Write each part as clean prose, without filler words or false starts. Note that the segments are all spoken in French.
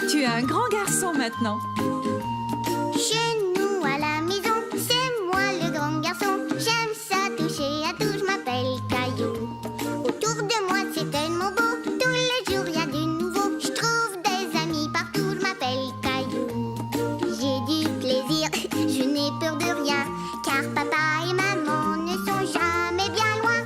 Tu es un grand garçon maintenant. Chez nous à la maison, c'est moi le grand garçon. J'aime ça toucher à tout, je m'appelle Caillou. Autour de moi c'est tellement beau, tous les jours y a du nouveau. Je trouve des amis partout, je m'appelle Caillou. J'ai du plaisir, je n'ai peur de rien, car papa et maman ne sont jamais bien loin.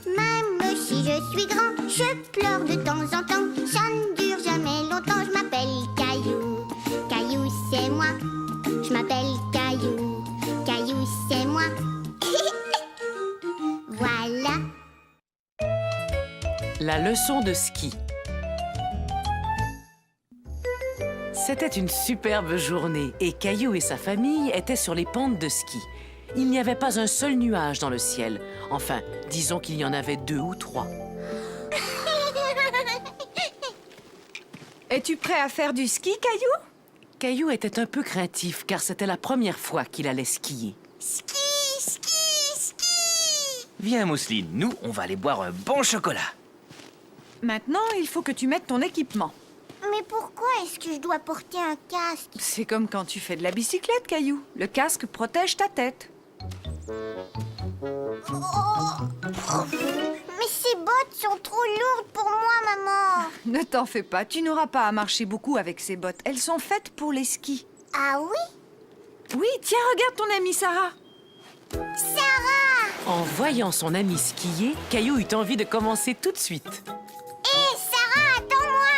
Même si je suis grand, je pleure de temps en temps. Ça ne dure jamais longtemps, je m'appelle Caillou. Caillou c'est moi, je m'appelle Caillou. Caillou c'est moi. Voilà. La leçon de ski. C'était une superbe journée et Caillou et sa famille étaient sur les pentes de ski. Il n'y avait pas un seul nuage dans le ciel. Enfin, disons qu'il y en avait 2 ou 3. Es-tu prêt à faire du ski, Caillou? Caillou était un peu craintif car c'était la première fois qu'il allait skier. Ski, ski, ski. Viens, Mousseline, nous, on va aller boire un bon chocolat. Maintenant, il faut que tu mettes ton équipement. Mais pourquoi est-ce que je dois porter un casque? C'est comme quand tu fais de la bicyclette, Caillou. Le casque protège ta tête. Mais ces bottes sont trop lourdes pour moi, maman. Ne t'en fais pas, tu n'auras pas à marcher beaucoup avec ces bottes. Elles sont faites pour les skis. Ah oui? Oui, tiens, regarde ton amie Sarah. Sarah! En voyant son ami skier, Caillou eut envie de commencer tout de suite. Hé, Sarah, attends-moi!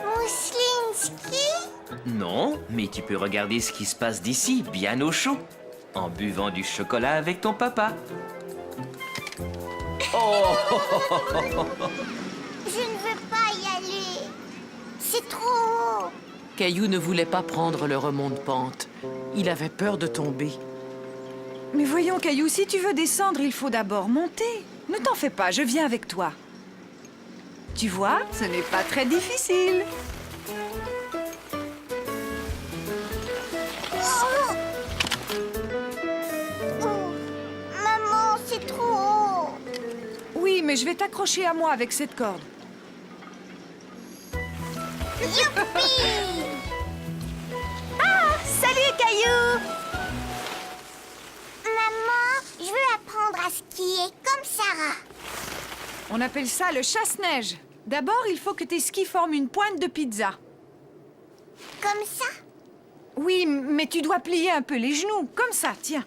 Mousseline ski? Non, mais tu peux regarder ce qui se passe d'ici, bien au chaud, en buvant du chocolat avec ton papa. Oh! Je ne veux pas y aller. C'est trop haut. Caillou ne voulait pas prendre le remonte-pente. Il avait peur de tomber. Mais voyons, Caillou, si tu veux descendre, il faut d'abord monter. Ne t'en fais pas, je viens avec toi. Tu vois, ce n'est pas très difficile. Oh, maman, c'est trop haut. Oui, mais je vais t'accrocher à moi avec cette corde. Youpi! Ah, salut Caillou! Maman, je veux apprendre à skier comme Sarah. On appelle ça le chasse-neige. D'abord, il faut que tes skis forment une pointe de pizza. Comme ça? Oui, mais tu dois plier un peu les genoux, comme ça, tiens.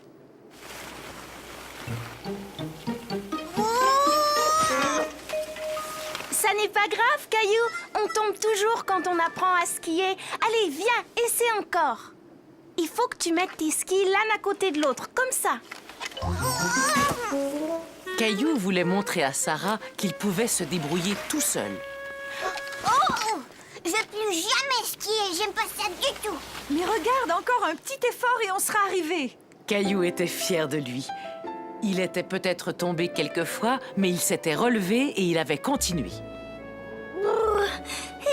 Ça n'est pas grave, Caillou. On tombe toujours quand on apprend à skier. Allez, viens, essaie encore. Il faut que tu mettes tes skis l'un à côté de l'autre, comme ça. Caillou voulait montrer à Sarah qu'il pouvait se débrouiller tout seul. Oh! Je ne veux plus jamais skier, j'aime pas ça du tout. Mais regarde, encore un petit effort et on sera arrivé. Caillou était fier de lui. Il était peut-être tombé quelquefois, mais il s'était relevé et il avait continué.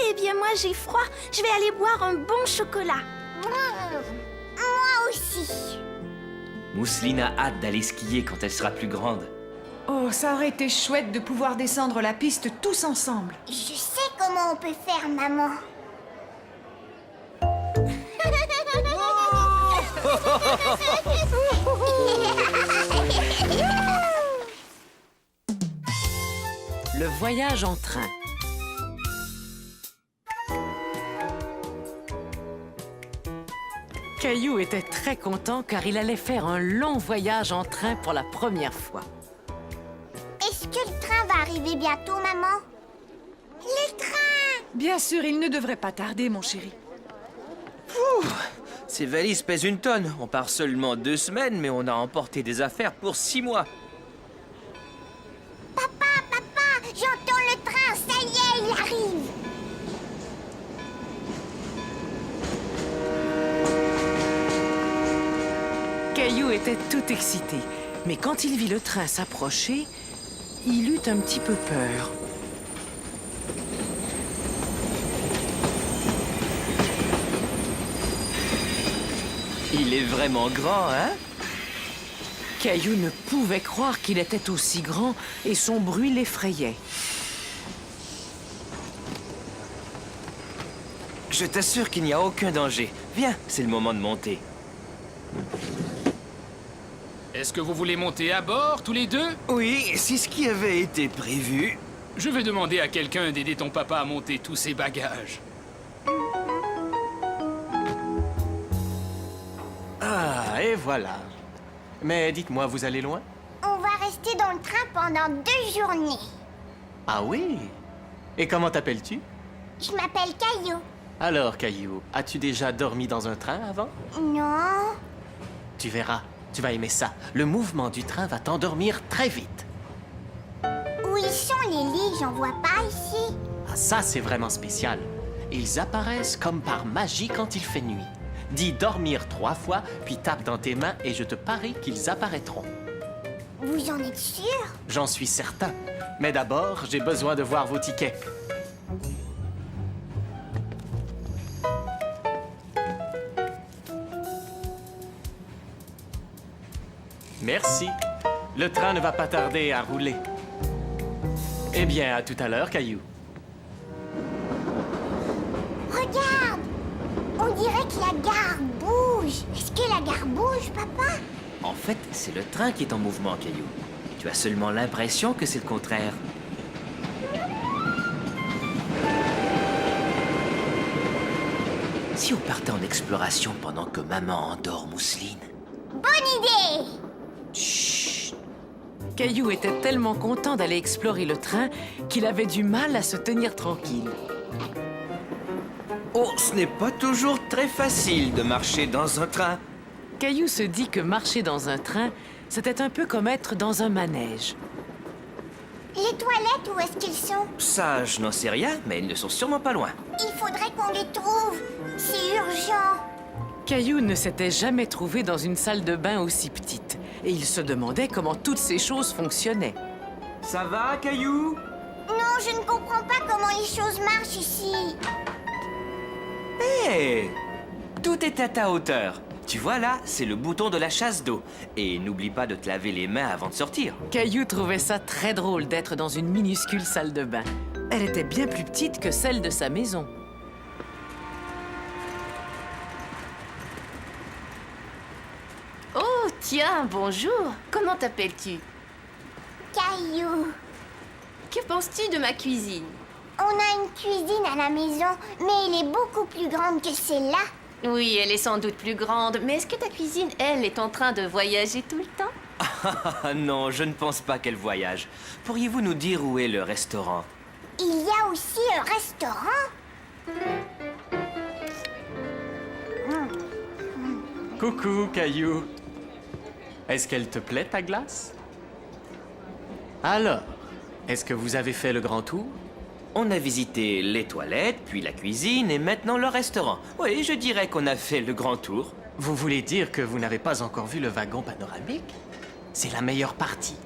Eh bien, moi, j'ai froid. Je vais aller boire un bon chocolat. Moi aussi. Mousseline a hâte d'aller skier quand elle sera plus grande. Oh, ça aurait été chouette de pouvoir descendre la piste tous ensemble. Je sais comment on peut faire, maman. Le voyage en train. Caillou était très content car il allait faire un long voyage en train pour la première fois. Est-ce que le train va arriver bientôt, maman? Le train! Bien sûr, il ne devrait pas tarder, mon chéri. Ces valises pèsent 1 tonne. On part seulement 2 semaines, mais on a emporté des affaires pour 6 mois. Papa, j'entends le train, ça y est, il arrive. Caillou était tout excité, mais quand il vit le train s'approcher, il eut un petit peu peur. Il est vraiment grand, hein? Caillou ne pouvait croire qu'il était aussi grand et son bruit l'effrayait. Je t'assure qu'il n'y a aucun danger. Viens, c'est le moment de monter. Est-ce que vous voulez monter à bord, tous les deux? Oui, c'est ce qui avait été prévu. Je vais demander à quelqu'un d'aider ton papa à monter tous ses bagages. Ah, et voilà. Mais dites-moi, vous allez loin? On va rester dans le train pendant 2 journées. Ah oui? Et comment t'appelles-tu? Je m'appelle Caillou. Alors, Caillou, as-tu déjà dormi dans un train avant? Non. Tu verras, tu vas aimer ça. Le mouvement du train va t'endormir très vite. Où ils sont les lits? J'en vois pas ici. Ah, ça, c'est vraiment spécial. Ils apparaissent comme par magie quand il fait nuit. Dis dormir 3 fois, puis tape dans tes mains et je te parie qu'ils apparaîtront. Vous en êtes sûr? J'en suis certain. Mais d'abord, j'ai besoin de voir vos tickets. Merci. Le train ne va pas tarder à rouler. Eh bien, à tout à l'heure, Caillou. Regarde! On dirait que la gare bouge. Est-ce que la gare bouge, papa? En fait, c'est le train qui est en mouvement, Caillou. Tu as seulement l'impression que c'est le contraire. Si on partait en exploration pendant que maman endort Mousseline? Bonne idée! Chut! Caillou était tellement content d'aller explorer le train qu'il avait du mal à se tenir tranquille. Oh, ce n'est pas toujours très facile de marcher dans un train. Caillou se dit que marcher dans un train, c'était un peu comme être dans un manège. Les toilettes, où est-ce qu'ils sont? Ça, je n'en sais rien, mais ils ne sont sûrement pas loin. Il faudrait qu'on les trouve. C'est urgent. Caillou ne s'était jamais trouvé dans une salle de bain aussi petite, et il se demandait comment toutes ces choses fonctionnaient. Ça va, Caillou? Non, je ne comprends pas comment les choses marchent ici. Hé! Tout est à ta hauteur. Tu vois là, c'est le bouton de la chasse d'eau. Et n'oublie pas de te laver les mains avant de sortir. Caillou trouvait ça très drôle d'être dans une minuscule salle de bain. Elle était bien plus petite que celle de sa maison. Oh, tiens, bonjour. Comment t'appelles-tu? Caillou. Que penses-tu de ma cuisine? On a une cuisine à la maison, mais elle est beaucoup plus grande que celle-là. Oui, elle est sans doute plus grande, mais est-ce que ta cuisine, elle, est en train de voyager tout le temps? Ah non, je ne pense pas qu'elle voyage. Pourriez-vous nous dire où est le restaurant? Il y a aussi un restaurant. Coucou, Caillou. Est-ce qu'elle te plaît, ta glace? Alors, est-ce que vous avez fait le grand tour? On a visité les toilettes, puis la cuisine et maintenant le restaurant. Oui, je dirais qu'on a fait le grand tour. Vous voulez dire que vous n'avez pas encore vu le wagon panoramique? C'est la meilleure partie.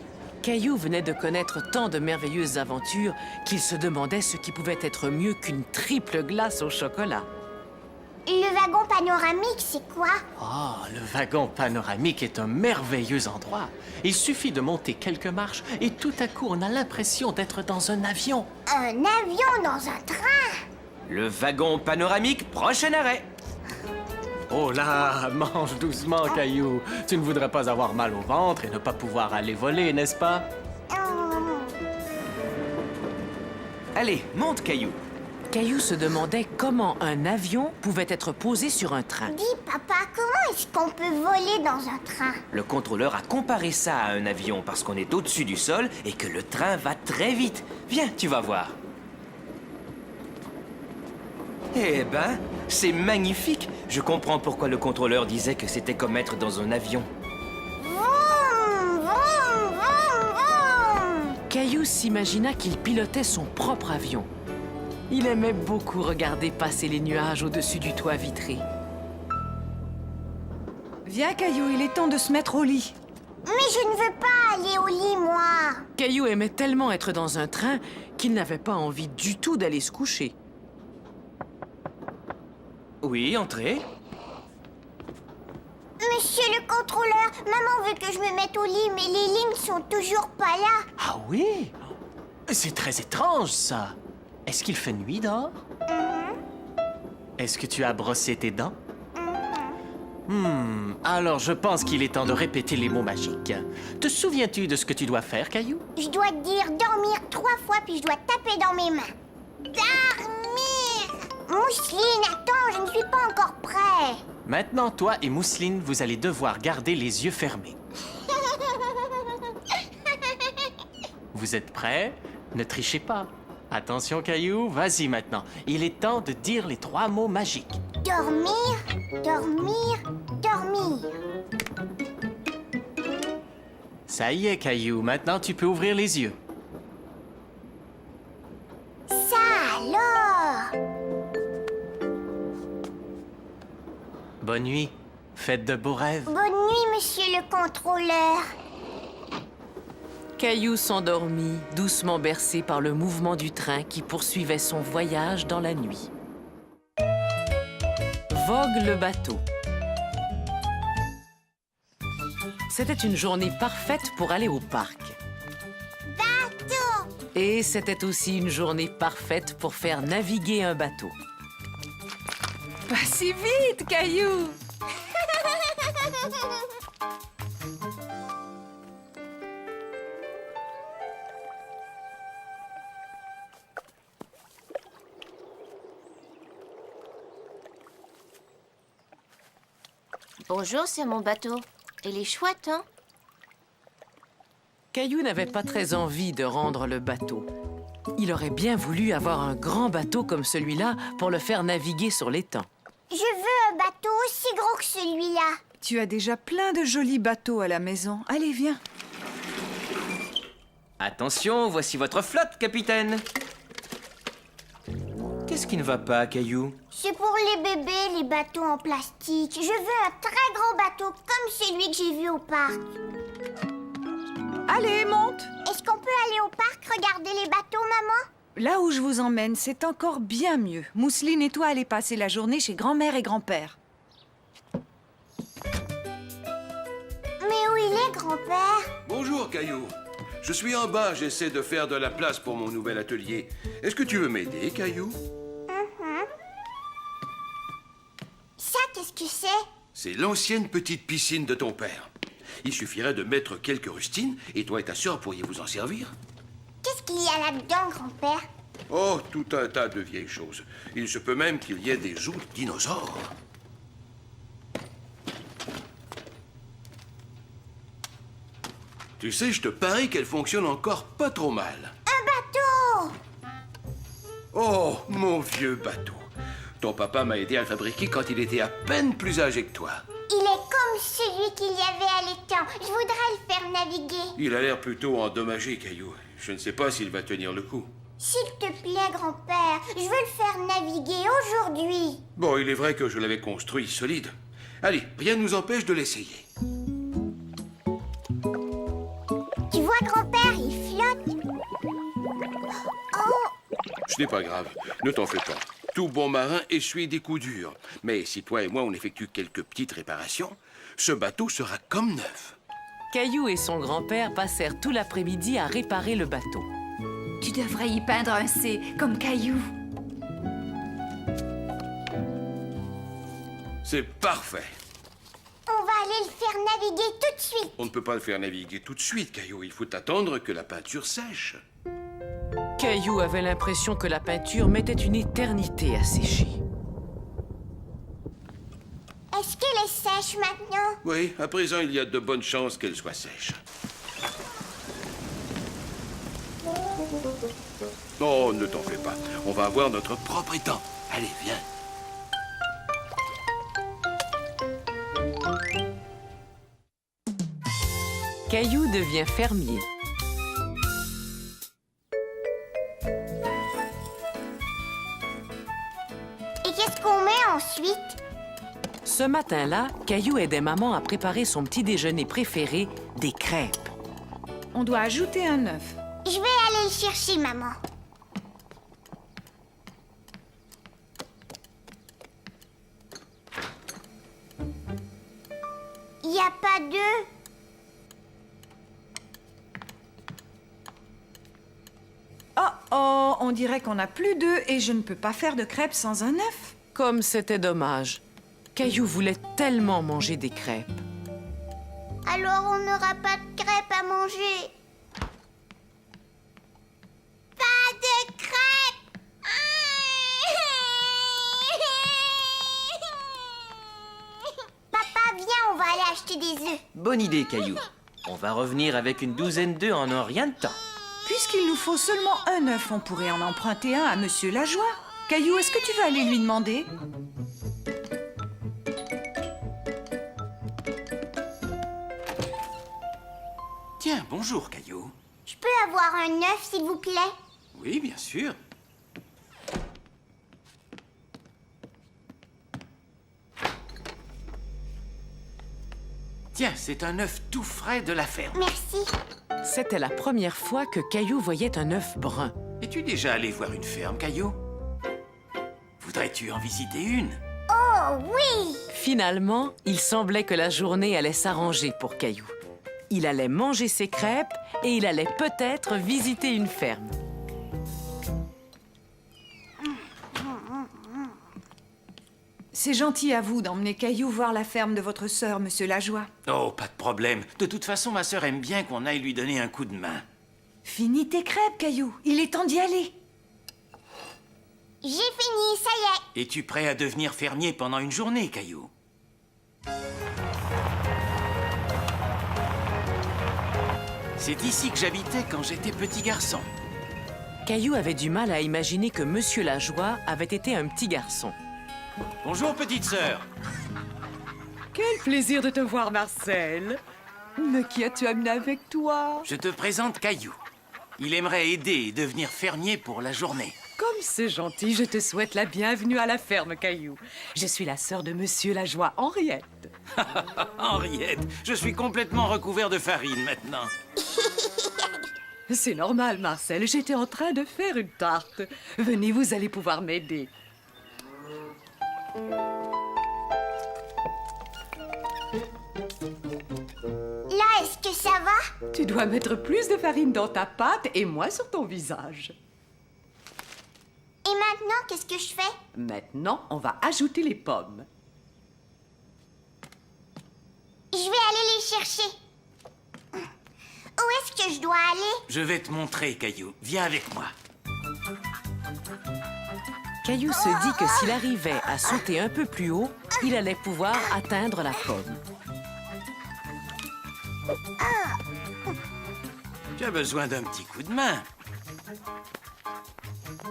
Caillou venait de connaître tant de merveilleuses aventures qu'il se demandait ce qui pouvait être mieux qu'une triple glace au chocolat. Le wagon panoramique, c'est quoi? Ah, le wagon panoramique est un merveilleux endroit. Il suffit de monter quelques marches et tout à coup, on a l'impression d'être dans un avion. Un avion dans un train? Le wagon panoramique, prochain arrêt. Oh là, mange doucement, Caillou. Tu ne voudrais pas avoir mal au ventre et ne pas pouvoir aller voler, n'est-ce pas? Allez, monte, Caillou. Caillou se demandait comment un avion pouvait être posé sur un train. Dis, papa, comment est-ce qu'on peut voler dans un train? Le contrôleur a comparé ça à un avion parce qu'on est au-dessus du sol et que le train va très vite. Viens, tu vas voir. Eh ben, c'est magnifique. Je comprends pourquoi le contrôleur disait que c'était comme être dans un avion. Vroom, vroom, vroom, vroom. Caillou s'imagina qu'il pilotait son propre avion. Il aimait beaucoup regarder passer les nuages au-dessus du toit vitré. Viens, Caillou, il est temps de se mettre au lit. Mais je ne veux pas aller au lit, moi. Caillou aimait tellement être dans un train qu'il n'avait pas envie du tout d'aller se coucher. Oui, entrez. Mais Monsieur le contrôleur, maman veut que je me mette au lit, mais les lignes sont toujours pas là. Ah oui? C'est très étrange, ça. Est-ce qu'il fait nuit dehors? Est-ce que tu as brossé tes dents? Alors je pense qu'il est temps de répéter les mots magiques. Te souviens-tu de ce que tu dois faire, Caillou? Je dois dire dormir 3 fois, puis je dois taper dans mes mains. Dormir! Mousseline, attends, je ne suis pas encore prêt. Maintenant, toi et Mousseline, vous allez devoir garder les yeux fermés. Vous êtes prêts? Ne trichez pas. Attention, Caillou, vas-y maintenant. Il est temps de dire les 3 mots magiques. Dormir, dormir, dormir. Ça y est, Caillou, maintenant tu peux ouvrir les yeux. Ça alors! Bonne nuit. Faites de beaux rêves. Bonne nuit, monsieur le contrôleur. Caillou s'endormit, doucement bercé par le mouvement du train qui poursuivait son voyage dans la nuit. Vogue le bateau. C'était une journée parfaite pour aller au parc. Bateau! Et c'était aussi une journée parfaite pour faire naviguer un bateau. Pas si vite, Caillou! Bonjour, c'est mon bateau. Il est chouette, hein? Caillou n'avait pas très envie de rendre le bateau. Il aurait bien voulu avoir un grand bateau comme celui-là pour le faire naviguer sur l'étang. Je veux un bateau aussi gros que celui-là. Tu as déjà plein de jolis bateaux à la maison. Allez, viens. Attention, voici votre flotte, capitaine. Qu'est-ce qui ne va pas, Caillou? C'est pour les bébés, les bateaux en plastique. Je veux un très grand bateau comme celui que j'ai vu au parc. Allez, monte! Est-ce qu'on peut aller au parc regarder les bateaux, maman? Là où je vous emmène, c'est encore bien mieux. Mousseline et toi allez passer la journée chez grand-mère et grand-père. Mais où il est, grand-père? Bonjour, Caillou. Je suis en bas, j'essaie de faire de la place pour mon nouvel atelier. Est-ce que tu veux m'aider, Caillou? Ça, qu'est-ce que c'est? C'est l'ancienne petite piscine de ton père. Il suffirait de mettre quelques rustines et toi et ta sœur pourriez vous en servir. Qu'est-ce qu'il y a là-dedans, grand-père? Oh, tout un tas de vieilles choses. Il se peut même qu'il y ait des os de dinosaures. Tu sais, je te parie qu'elle fonctionne encore pas trop mal. Un bateau! Oh, mon vieux bateau. Ton papa m'a aidé à le fabriquer quand il était à peine plus âgé que toi. Il est comme celui qu'il y avait à l'étang. Je voudrais le faire naviguer. Il a l'air plutôt endommagé, Caillou. Je ne sais pas s'il va tenir le coup. S'il te plaît, grand-père, je veux le faire naviguer aujourd'hui. Bon, il est vrai que je l'avais construit solide. Allez, rien ne nous empêche de l'essayer. Tu vois, grand-père, il flotte. Oh! Ce n'est pas grave, ne t'en fais pas. Tout bon marin essuie des coups durs. Mais si toi et moi on effectue quelques petites réparations, ce bateau sera comme neuf. Caillou et son grand-père passèrent tout l'après-midi à réparer le bateau. Tu devrais y peindre un C, comme Caillou. C'est parfait. On va aller le faire naviguer tout de suite. On ne peut pas le faire naviguer tout de suite, Caillou. Il faut attendre que la peinture sèche. Caillou avait l'impression que la peinture mettait une éternité à sécher. Est-ce qu'elle est sèche maintenant? Oui, à présent, il y a de bonnes chances qu'elle soit sèche. Oh, ne t'en fais pas. On va avoir notre propre étang. Allez, viens. Caillou devient fermier. Et qu'est-ce qu'on met ensuite? Ce matin-là, Caillou aidait maman à préparer son petit déjeuner préféré, des crêpes. On doit ajouter un œuf. Je vais aller le chercher, maman. pas d'œufs. Oh oh, on dirait qu'on n'a plus d'œufs et je ne peux pas faire de crêpes sans un œuf. Comme c'était dommage. Caillou voulait tellement manger des crêpes. Alors on n'aura pas de crêpes à manger. Pas de crêpes. Papa, viens, on va aller acheter des œufs. Bonne idée, Caillou. On va revenir avec une douzaine d'œufs en un rien de temps. Puisqu'il nous faut seulement un œuf, on pourrait en emprunter un à Monsieur Lajoie. Caillou, est-ce que tu veux aller lui demander? Tiens, bonjour, Caillou. Je peux avoir un œuf, s'il vous plaît? Oui, bien sûr. Tiens, c'est un œuf tout frais de la ferme. Merci. C'était la première fois que Caillou voyait un œuf brun. Es-tu déjà allé voir une ferme, Caillou? Voudrais-tu en visiter une? Oh oui! Finalement, il semblait que la journée allait s'arranger pour Caillou. Il allait manger ses crêpes et il allait peut-être visiter une ferme. C'est gentil à vous d'emmener Caillou voir la ferme de votre sœur, Monsieur Lajoie. Oh, pas de problème. De toute façon, ma sœur aime bien qu'on aille lui donner un coup de main. Finis tes crêpes, Caillou. Il est temps d'y aller. J'ai fini, ça y est. Es-tu prêt à devenir fermier pendant une journée, Caillou? C'est ici que j'habitais quand j'étais petit garçon. Caillou avait du mal à imaginer que Monsieur Lajoie avait été un petit garçon. Bonjour, petite sœur. Quel plaisir de te voir, Marcel. Mais qui as-tu amené avec toi? Je te présente Caillou. Il aimerait aider et devenir fermier pour la journée. Comme c'est gentil, je te souhaite la bienvenue à la ferme, Caillou. Je suis la sœur de Monsieur Lajoie, Henriette. Henriette, je suis complètement recouvert de farine maintenant. C'est normal, Marcel. J'étais en train de faire une tarte. Venez, vous allez pouvoir m'aider. Là, est-ce que ça va? Tu dois mettre plus de farine dans ta pâte et moins sur ton visage. Et maintenant, qu'est-ce que je fais? Maintenant, on va ajouter les pommes. Je vais aller les chercher. Où est-ce que je dois aller? Je vais te montrer, Caillou. Viens avec moi. Caillou se dit que s'il arrivait à sauter un peu plus haut, il allait pouvoir atteindre la pomme. Tu as besoin d'un petit coup de main.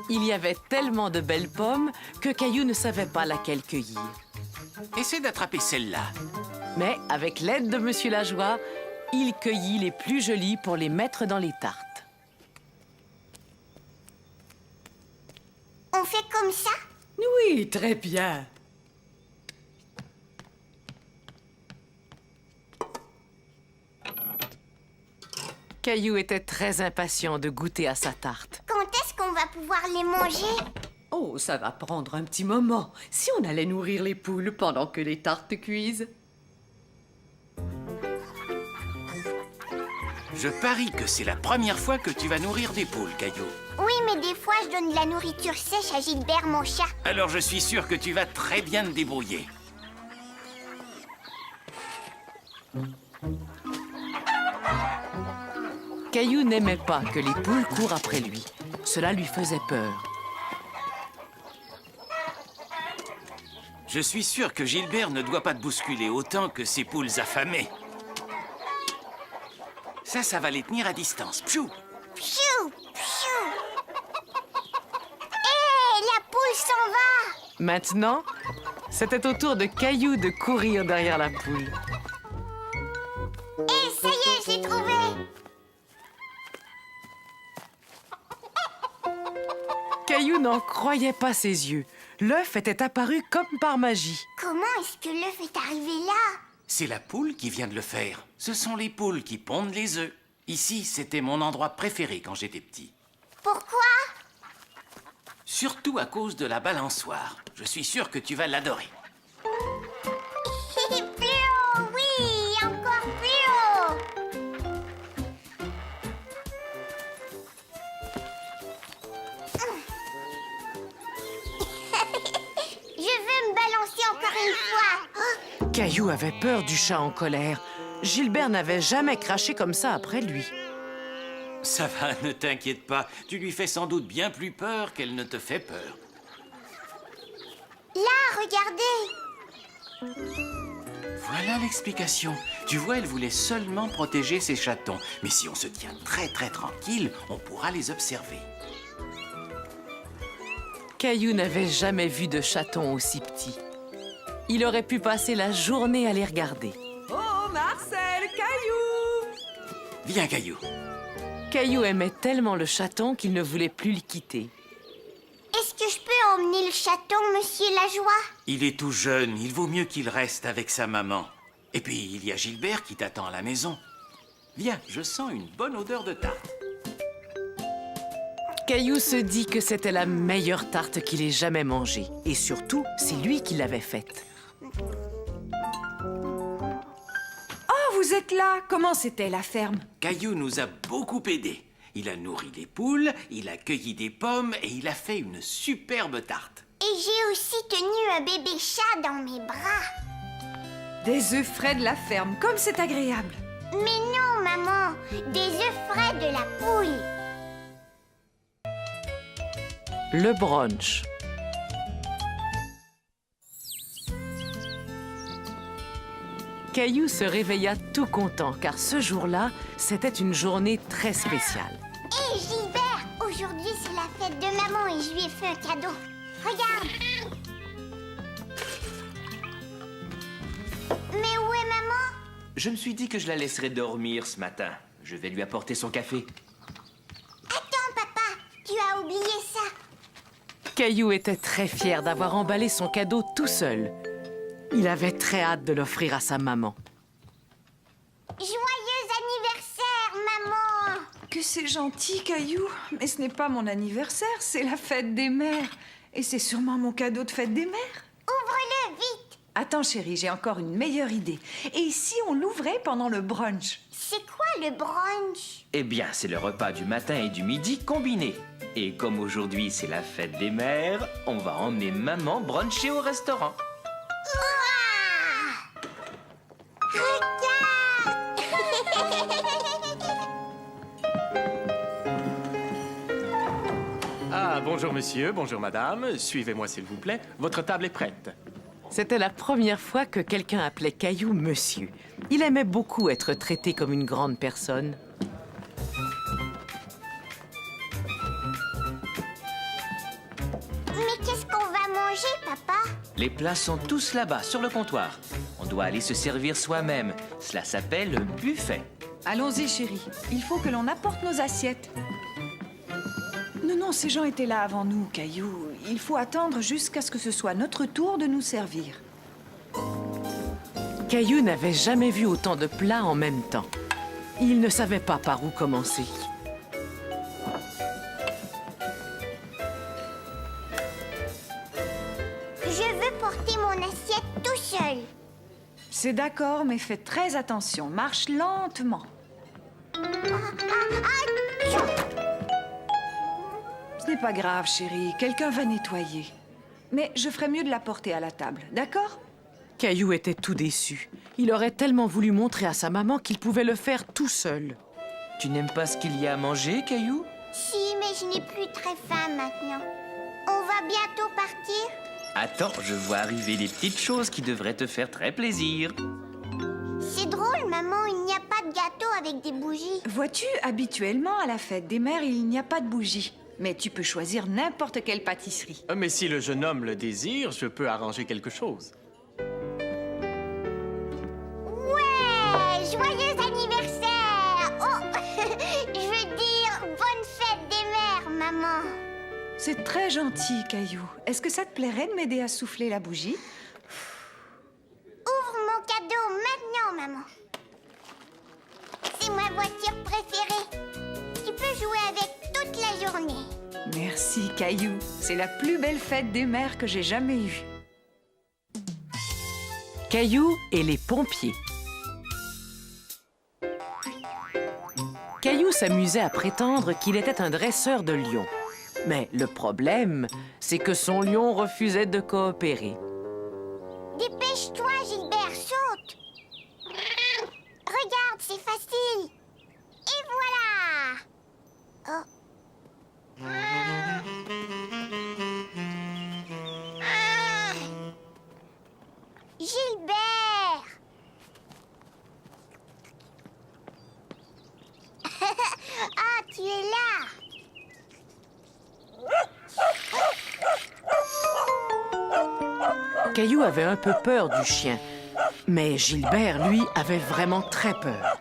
Il y avait tellement de belles pommes que Caillou ne savait pas laquelle cueillir. Essaie d'attraper celle-là. Mais avec l'aide de Monsieur Lajoie, il cueillit les plus jolies pour les mettre dans les tartes. On fait comme ça? Oui, très bien. Caillou était très impatient de goûter à sa tarte. Quand est-ce qu'on va pouvoir les manger? Oh, ça va prendre un petit moment. Si on allait nourrir les poules pendant que les tartes cuisent. Je parie que c'est la première fois que tu vas nourrir des poules, Caillou. Oui, mais des fois, je donne de la nourriture sèche à Gilbert, mon chat. Alors je suis sûr que tu vas très bien te débrouiller. Caillou n'aimait pas que les poules courent après lui. Cela lui faisait peur. Je suis sûr que Gilbert ne doit pas te bousculer autant que ces poules affamées. Ça va les tenir à distance. Pfiou! Pfiou! Pfiou! Hé, la poule s'en va! Maintenant, c'était au tour de Caillou de courir derrière la poule. Hé, ça y est, je l'ai trouvé! Caillou n'en croyait pas ses yeux. L'œuf était apparu comme par magie. Comment est-ce que l'œuf est arrivé là? C'est la poule qui vient de le faire. Ce sont les poules qui pondent les œufs. Ici, c'était mon endroit préféré quand j'étais petit. Pourquoi? Surtout à cause de la balançoire. Je suis sûr que tu vas l'adorer. Plus haut, oui, encore Caillou avait peur du chat en colère. Gilbert n'avait jamais craché comme ça après lui. Ça va, ne t'inquiète pas. Tu lui fais sans doute bien plus peur qu'elle ne te fait peur. Là, regardez. Voilà l'explication. Tu vois, elle voulait seulement protéger ses chatons. Mais si on se tient très tranquille, on pourra les observer. Caillou n'avait jamais vu de chaton aussi petit. Il aurait pu passer la journée à les regarder. Oh, Marcel, Caillou! Viens, Caillou. Caillou aimait tellement le chaton qu'il ne voulait plus le quitter. Est-ce que je peux emmener le chaton, monsieur Lajoie? Il est tout jeune, il vaut mieux qu'il reste avec sa maman. Et puis, il y a Gilbert qui t'attend à la maison. Viens, je sens une bonne odeur de tarte. Caillou se dit que c'était la meilleure tarte qu'il ait jamais mangée. Et surtout, c'est lui qui l'avait faite. Oh, vous êtes là! Comment c'était la ferme? Caillou nous a beaucoup aidés. Il a nourri les poules, il a cueilli des pommes et il a fait une superbe tarte. Et j'ai aussi tenu un bébé chat dans mes bras. Des œufs frais de la ferme, comme c'est agréable. Mais non, maman, des œufs frais de la poule. Le brunch. Caillou se réveilla tout content, car ce jour-là, c'était une journée très spéciale. Hé, Gilbert, aujourd'hui c'est la fête de maman et je lui ai fait un cadeau. Regarde. Mais où est maman? Je me suis dit que je la laisserais dormir ce matin. Je vais lui apporter son café. Attends, papa, tu as oublié ça. Caillou était très fier d'avoir emballé son cadeau tout seul. Il avait très hâte de l'offrir à sa maman. Joyeux anniversaire, maman. Que c'est gentil, Caillou. Mais ce n'est pas mon anniversaire, c'est la fête des mères. Et c'est sûrement mon cadeau de fête des mères. Ouvre-le vite. Attends, chérie, j'ai encore une meilleure idée. Et si on l'ouvrait pendant le brunch? C'est quoi le brunch? Eh bien, c'est le repas du matin et du midi combiné. Et comme aujourd'hui c'est la fête des mères, on va emmener maman bruncher au restaurant. Ah, bonjour monsieur, bonjour madame. Suivez-moi s'il vous plaît. Votre table est prête. C'était la première fois que quelqu'un appelait Caillou monsieur. Il aimait beaucoup être traité comme une grande personne. Mais qu'est-ce qu'on va manger, papa? Les plats sont tous là-bas, sur le comptoir. On doit aller se servir soi-même. Cela s'appelle le buffet. Allons-y, chérie. Il faut que l'on apporte nos assiettes. Non, ces gens étaient là avant nous, Caillou. Il faut attendre jusqu'à ce que ce soit notre tour de nous servir. Caillou n'avait jamais vu autant de plats en même temps. Il ne savait pas par où commencer. Je veux porter mon assiette tout seul. C'est d'accord, mais fais très attention. Marche lentement. Ce n'est pas grave, chérie. Quelqu'un va nettoyer. Mais je ferais mieux de la porter à la table, d'accord? Caillou était tout déçu. Il aurait tellement voulu montrer à sa maman qu'il pouvait le faire tout seul. Tu n'aimes pas ce qu'il y a à manger, Caillou? Si, mais je n'ai plus très faim maintenant. On va bientôt partir? Attends, je vois arriver des petites choses qui devraient te faire très plaisir. C'est drôle, maman, il n'y a pas de gâteau avec des bougies. Vois-tu, habituellement, à la fête des mères, il n'y a pas de bougies. Mais tu peux choisir n'importe quelle pâtisserie. Mais si le jeune homme le désire, je peux arranger quelque chose. Ouais! Joyeux anniversaire! Oh! Je veux dire, bonne fête des mères, maman. C'est très gentil, Caillou. Est-ce que ça te plairait de m'aider à souffler la bougie? Ouvre mon cadeau maintenant, maman. C'est ma voiture préférée. Tu peux jouer avec toute la journée. Merci, Caillou. C'est la plus belle fête des mères que j'ai jamais eue. Caillou et les pompiers. Caillou s'amusait à prétendre qu'il était un dresseur de lions. Mais le problème, c'est que son lion refusait de coopérer. Dépêche-toi, Gilbert, facile. Et voilà. Oh. Ah. Gilbert. Ah, tu es là. Caillou avait un peu peur du chien, mais Gilbert, lui, avait vraiment très peur.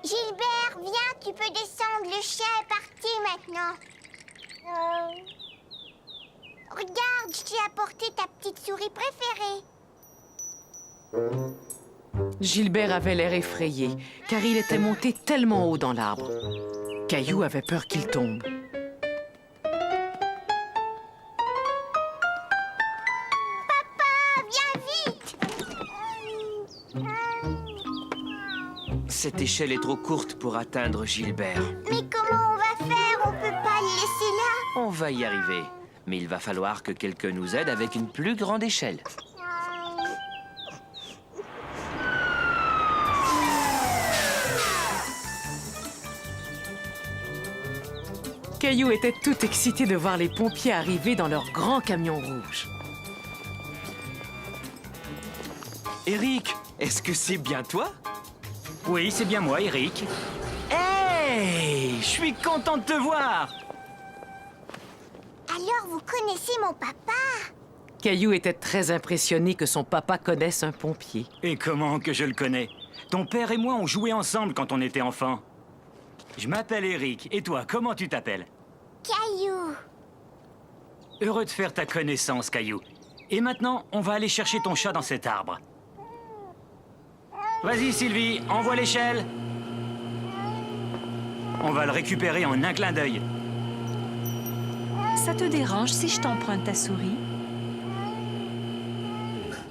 Gilbert, viens, tu peux descendre. Le chien est parti maintenant. Regarde, je t'ai apporté ta petite souris préférée. Gilbert avait l'air effrayé, car il était monté tellement haut dans l'arbre. Caillou avait peur qu'il tombe. Cette échelle est trop courte pour atteindre Gilbert. Mais comment on va faire? On peut pas le laisser là. On va y arriver. Mais il va falloir que quelqu'un nous aide avec une plus grande échelle. Caillou était tout excité de voir les pompiers arriver dans leur grand camion rouge. Eric, est-ce que c'est bien toi? Oui, c'est bien moi, Eric. Hey! Je suis content de te voir! Alors, vous connaissez mon papa? Caillou était très impressionné que son papa connaisse un pompier. Et comment que je le connais? Ton père et moi, on jouait ensemble quand on était enfants. Je m'appelle Eric. Et toi, comment tu t'appelles? Caillou. Heureux de faire ta connaissance, Caillou. Et maintenant, on va aller chercher ton chat dans cet arbre. Vas-y, Sylvie, envoie l'échelle. On va le récupérer en un clin d'œil. Ça te dérange si je t'emprunte ta souris?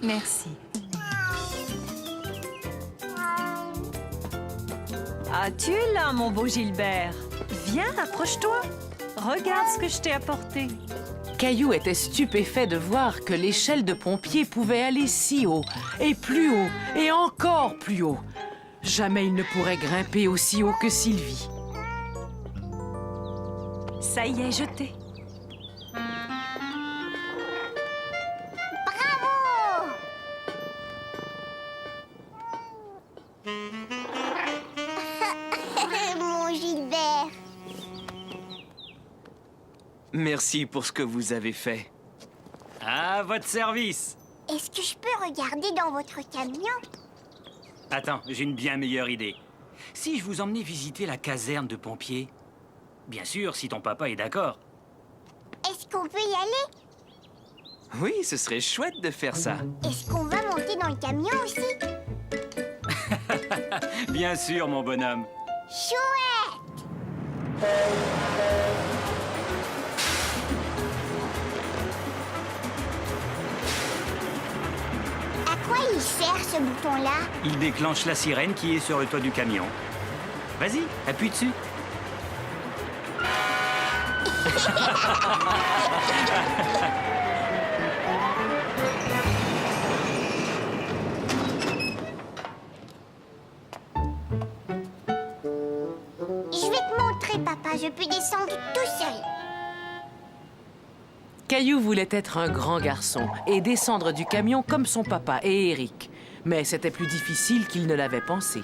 Merci. Ah, tu es là, mon beau Gilbert. Viens, approche-toi. Regarde ce que je t'ai apporté. Caillou était stupéfait de voir que l'échelle de pompier pouvait aller si haut, et plus haut, et encore plus haut. Jamais il ne pourrait grimper aussi haut que Sylvie. Ça y est, jeté. Bravo! Mon Gilbert. Merci pour ce que vous avez fait. À votre service. Est-ce que je peux regarder dans votre camion? Attends, j'ai une bien meilleure idée. Si je vous emmenais visiter la caserne de pompiers? Bien sûr, si ton papa est d'accord. Est-ce qu'on peut y aller? Oui, ce serait chouette de faire ça. Est-ce qu'on va monter dans le camion aussi? Bien sûr, mon bonhomme. Chouette! À quoi il sert ce bouton-là? Il déclenche la sirène qui est sur le toit du camion. Vas-y, appuie dessus. Je vais te montrer, papa. Je peux descendre tout seul. Caillou voulait être un grand garçon et descendre du camion comme son papa et Eric. Mais c'était plus difficile qu'il ne l'avait pensé.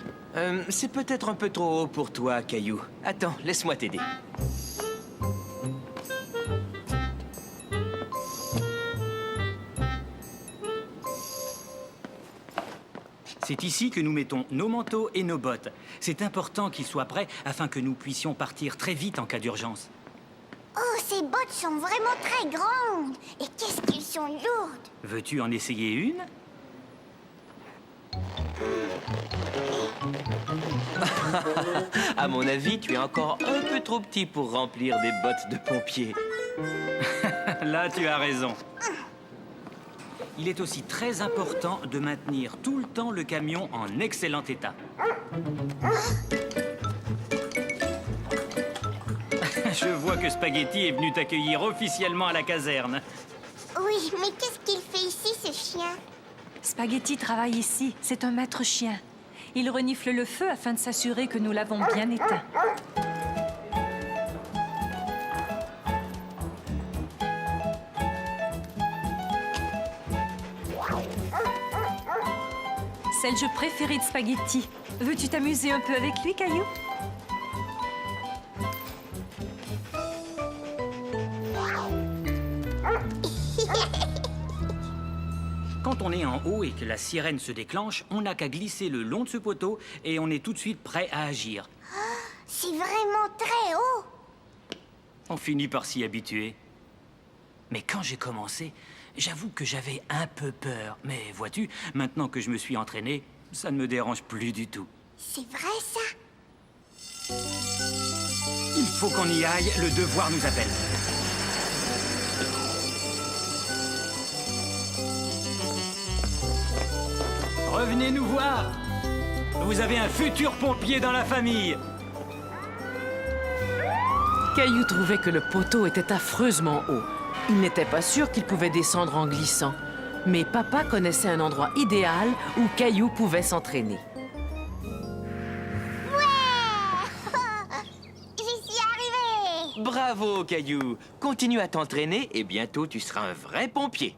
C'est peut-être un peu trop haut pour toi, Caillou. Attends, laisse-moi t'aider. C'est ici que nous mettons nos manteaux et nos bottes. C'est important qu'ils soient prêts afin que nous puissions partir très vite en cas d'urgence. Oh, ces bottes sont vraiment très grandes. Et qu'est-ce qu'elles sont lourdes. Veux-tu en essayer une? À mon avis, tu es encore un peu trop petit pour remplir des bottes de pompier. Là, tu as raison. Il est aussi très important de maintenir tout le temps le camion en excellent état. Je vois que Spaghetti est venu t'accueillir officiellement à la caserne. Oui, mais qu'est-ce qu'il fait ici, ce chien? Spaghetti travaille ici. C'est un maître chien. Il renifle le feu afin de s'assurer que nous l'avons bien éteint. C'est le jeu préféré de Spaghetti. Veux-tu t'amuser un peu avec lui, Caillou? Quand on est en haut et que la sirène se déclenche, on n'a qu'à glisser le long de ce poteau et on est tout de suite prêt à agir. C'est vraiment très haut. On finit par s'y habituer. Mais quand j'ai commencé, j'avoue que j'avais un peu peur. Mais vois-tu, maintenant que je me suis entraîné, ça ne me dérange plus du tout. C'est vrai, ça? Il faut qu'on y aille, le devoir nous appelle. Revenez nous voir. Vous avez un futur pompier dans la famille. Caillou trouvait que le poteau était affreusement haut. Il n'était pas sûr qu'il pouvait descendre en glissant. Mais papa connaissait un endroit idéal où Caillou pouvait s'entraîner. J'y suis arrivée. Bravo, Caillou. Continue à t'entraîner et bientôt tu seras un vrai pompier.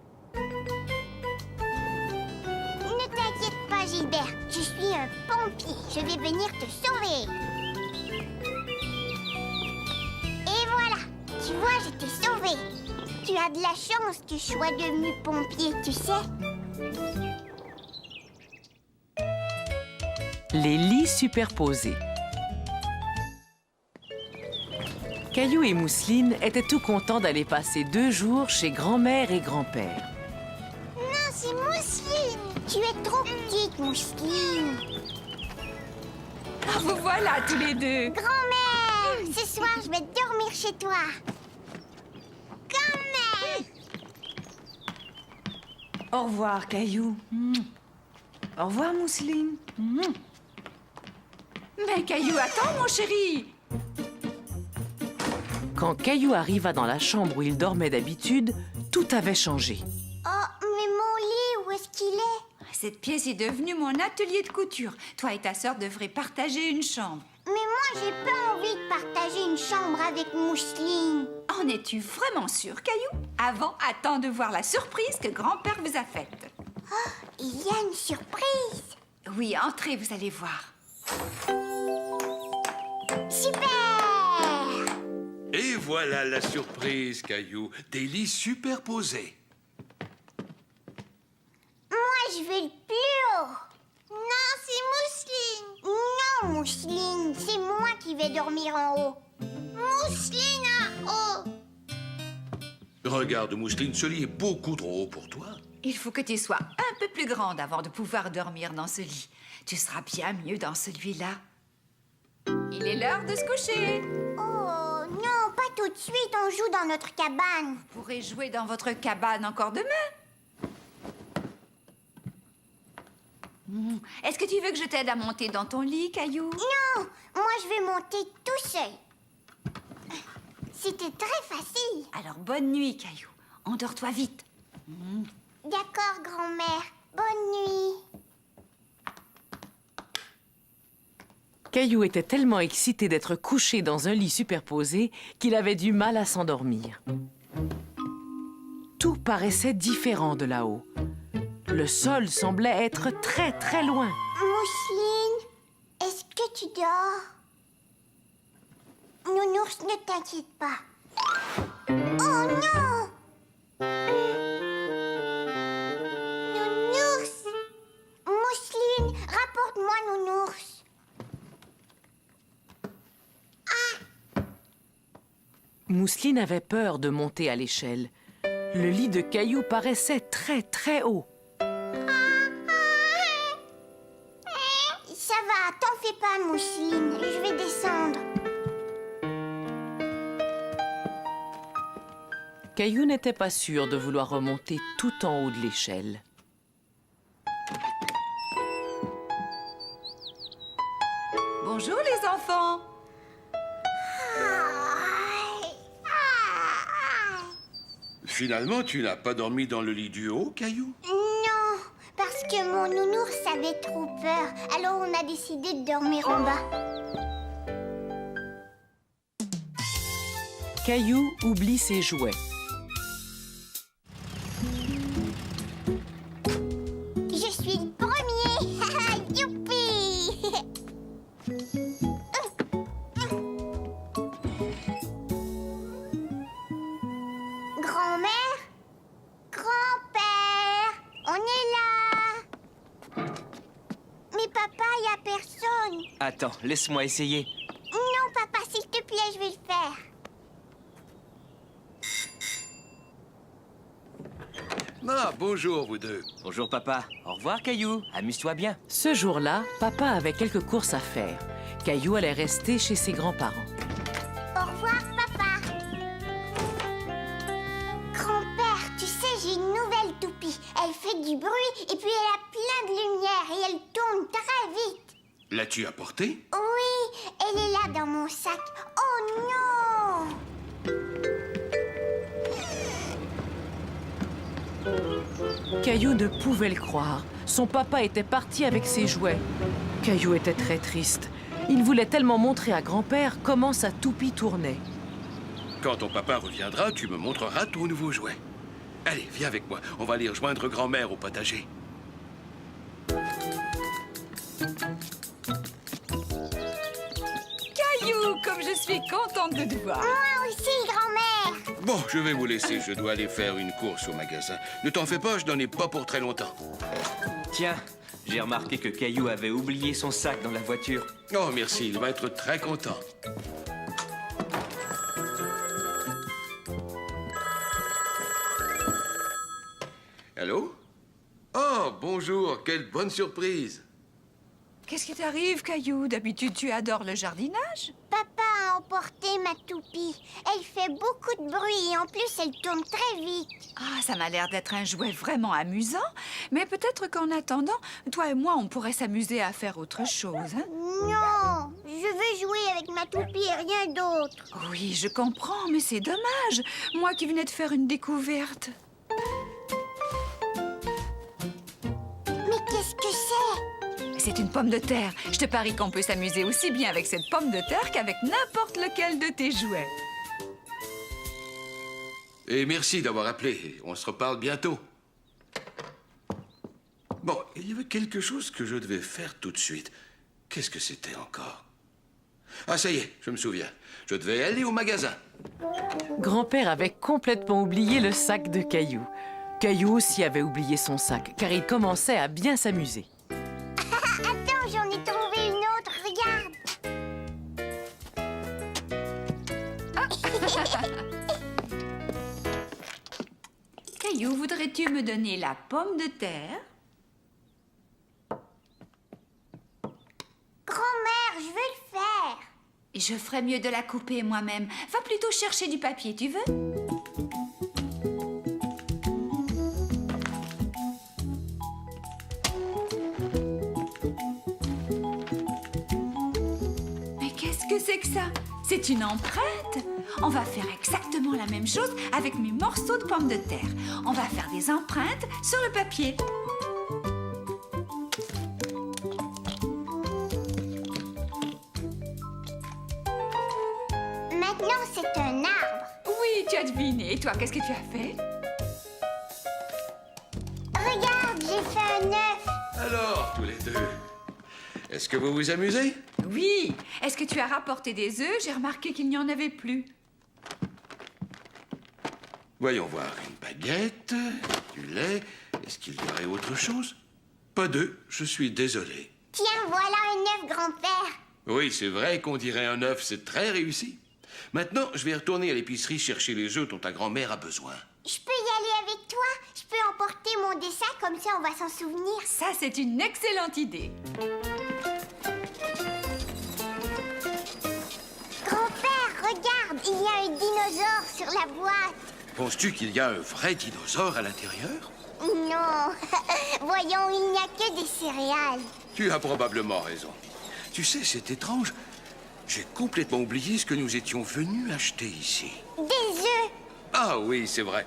Ne t'inquiète pas, Gilbert. Je suis un pompier. Je vais venir te sauver. Et voilà. Tu vois, je t'ai sauvé. Tu as de la chance, tu sois devenu pompier, tu sais. Les lits superposés. Caillou et Mousseline étaient tout contents d'aller passer 2 jours chez grand-mère et grand-père. Non, c'est Mousseline. Tu es trop petite, Mousseline. Ah, vous voilà tous les deux. Grand-mère, ce soir, je vais dormir chez toi. Grand-mère. Au revoir, Caillou. Au revoir, Mousseline. Mais Caillou, attends, mon chéri. Quand Caillou arriva dans la chambre où il dormait d'habitude, tout avait changé. Oh, mais mon lit, où est-ce qu'il est? Cette pièce est devenue mon atelier de couture. Toi et ta sœur devraient partager une chambre. Mais moi, j'ai pas envie de partager une chambre avec Mousseline. En es-tu vraiment sûre, Caillou? Avant, attends de voir la surprise que grand-père vous a faite. Oh, il y a une surprise. Oui, entrez, vous allez voir. Super! Et voilà la surprise, Caillou. Des lits superposés. Moi, je veux le plus haut. Non, c'est Mousseline. Non, Mousseline, c'est moi qui vais dormir en haut. Mousseline en haut. Regarde, Mousseline, ce lit est beaucoup trop haut pour toi. Il faut que tu sois un peu plus grande avant de pouvoir dormir dans ce lit. Tu seras bien mieux dans celui-là. Il est l'heure de se coucher. Oh, non, pas tout de suite, on joue dans notre cabane. Vous pourrez jouer dans votre cabane encore demain. Est-ce que tu veux que je t'aide à monter dans ton lit, Caillou? Non, moi je vais monter tout seul. C'était très facile. Alors bonne nuit, Caillou. Endors-toi vite. D'accord, grand-mère. Bonne nuit. Caillou était tellement excité d'être couché dans un lit superposé qu'il avait du mal à s'endormir. Tout paraissait différent de là-haut. Le sol semblait être très, très loin. Mousseline, est-ce que tu dors? Nounours, ne t'inquiète pas. Oh non! Nounours! Mousseline, rapporte-moi Nounours. Mousseline avait peur de monter à l'échelle. Le lit de Caillou paraissait très, très haut. Ça va, t'en fais pas, Mousseline. Je vais descendre. Caillou n'était pas sûr de vouloir remonter tout en haut de l'échelle. Bonjour, les enfants. Finalement, tu n'as pas dormi dans le lit du haut, Caillou? Non, parce que mon nounours avait trop peur, alors on a décidé de dormir en bas. Caillou oublie ses jouets. Je suis le premier. Youpi. Grand-mère? Grand-père? On est là. Mais papa, il n'y a personne. Attends, laisse-moi essayer. Non, papa, s'il te plaît, je vais le faire. Ah, bonjour, vous deux. Bonjour, papa. Au revoir, Caillou. Amuse-toi bien. Ce jour-là, papa avait quelques courses à faire. Caillou allait rester chez ses grands-parents. Au revoir, papa. Grand-père, tu sais, j'ai une nouvelle toupie. Elle fait du bruit et puis elle a plein de lumière et elle tourne très vite. L'as-tu apportée? Oui, elle est là dans mon sac. Oh non! Caillou ne pouvait le croire. Son papa était parti avec ses jouets. Caillou était très triste. Il voulait tellement montrer à grand-père comment sa toupie tournait. Quand ton papa reviendra, tu me montreras ton nouveau jouet. Allez, viens avec moi. On va aller rejoindre grand-mère au potager. Caillou, comme je suis contente de te voir. Moi aussi, grand-mère. Bon, je vais vous laisser. Je dois aller faire une course au magasin. Ne t'en fais pas, je n'en ai pas pour très longtemps. Tiens, j'ai remarqué que Caillou avait oublié son sac dans la voiture. Oh, merci. Il va être très content. Allô? Oh, bonjour. Quelle bonne surprise. Qu'est-ce qui t'arrive, Caillou? D'habitude, tu adores le jardinage. Papa a emporté ma toupie. Elle fait beaucoup de bruit et en plus, elle tourne très vite. Ah, ça m'a l'air d'être un jouet vraiment amusant. Mais peut-être qu'en attendant, toi et moi, on pourrait s'amuser à faire autre chose, hein? Non, je veux jouer avec ma toupie et rien d'autre. Oui, je comprends, mais c'est dommage. Moi qui venais de faire une découverte. Mais qu'est-ce que c'est? C'est une pomme de terre. Je te parie qu'on peut s'amuser aussi bien avec cette pomme de terre qu'avec n'importe lequel de tes jouets. Et merci d'avoir appelé. On se reparle bientôt. Bon, il y avait quelque chose que je devais faire tout de suite. Qu'est-ce que c'était encore? Ah, ça y est, je me souviens. Je devais aller au magasin. Grand-père avait complètement oublié le sac de Caillou. Caillou aussi avait oublié son sac, car il commençait à bien s'amuser. Attends, j'en ai trouvé une autre, regarde. Caillou, voudrais-tu me donner la pomme de terre? Grand-mère, je veux le faire. Je ferais mieux de la couper moi-même. Va plutôt chercher du papier, tu veux? Mais qu'est-ce que c'est que ça? C'est une empreinte. On va faire exactement la même chose avec mes morceaux de pommes de terre. On va faire des empreintes sur le papier. Maintenant, c'est un arbre. Oui, tu as deviné. Et toi, qu'est-ce que tu as fait? Regarde, j'ai fait un œuf. Alors, tous les deux, est-ce que vous vous amusez? Oui. Est-ce que tu as rapporté des œufs? J'ai remarqué qu'il n'y en avait plus. Voyons voir. Une baguette, du lait. Est-ce qu'il y aurait autre chose? Pas d'œufs, je suis désolé. Tiens, voilà un œuf, grand-père. Oui, c'est vrai qu'on dirait un œuf, c'est très réussi. Maintenant, je vais retourner à l'épicerie chercher les œufs dont ta grand-mère a besoin. Je peux y aller avec toi? Je peux emporter mon dessin, comme ça on va s'en souvenir. Ça, c'est une excellente idée. Grand-père, regarde, il y a un dinosaure sur la boîte. Penses-tu qu'il y a un vrai dinosaure à l'intérieur? Non, voyons, il n'y a que des céréales. Tu as probablement raison. Tu sais, c'est étrange. J'ai complètement oublié ce que nous étions venus acheter ici. Des œufs. Ah oui, c'est vrai.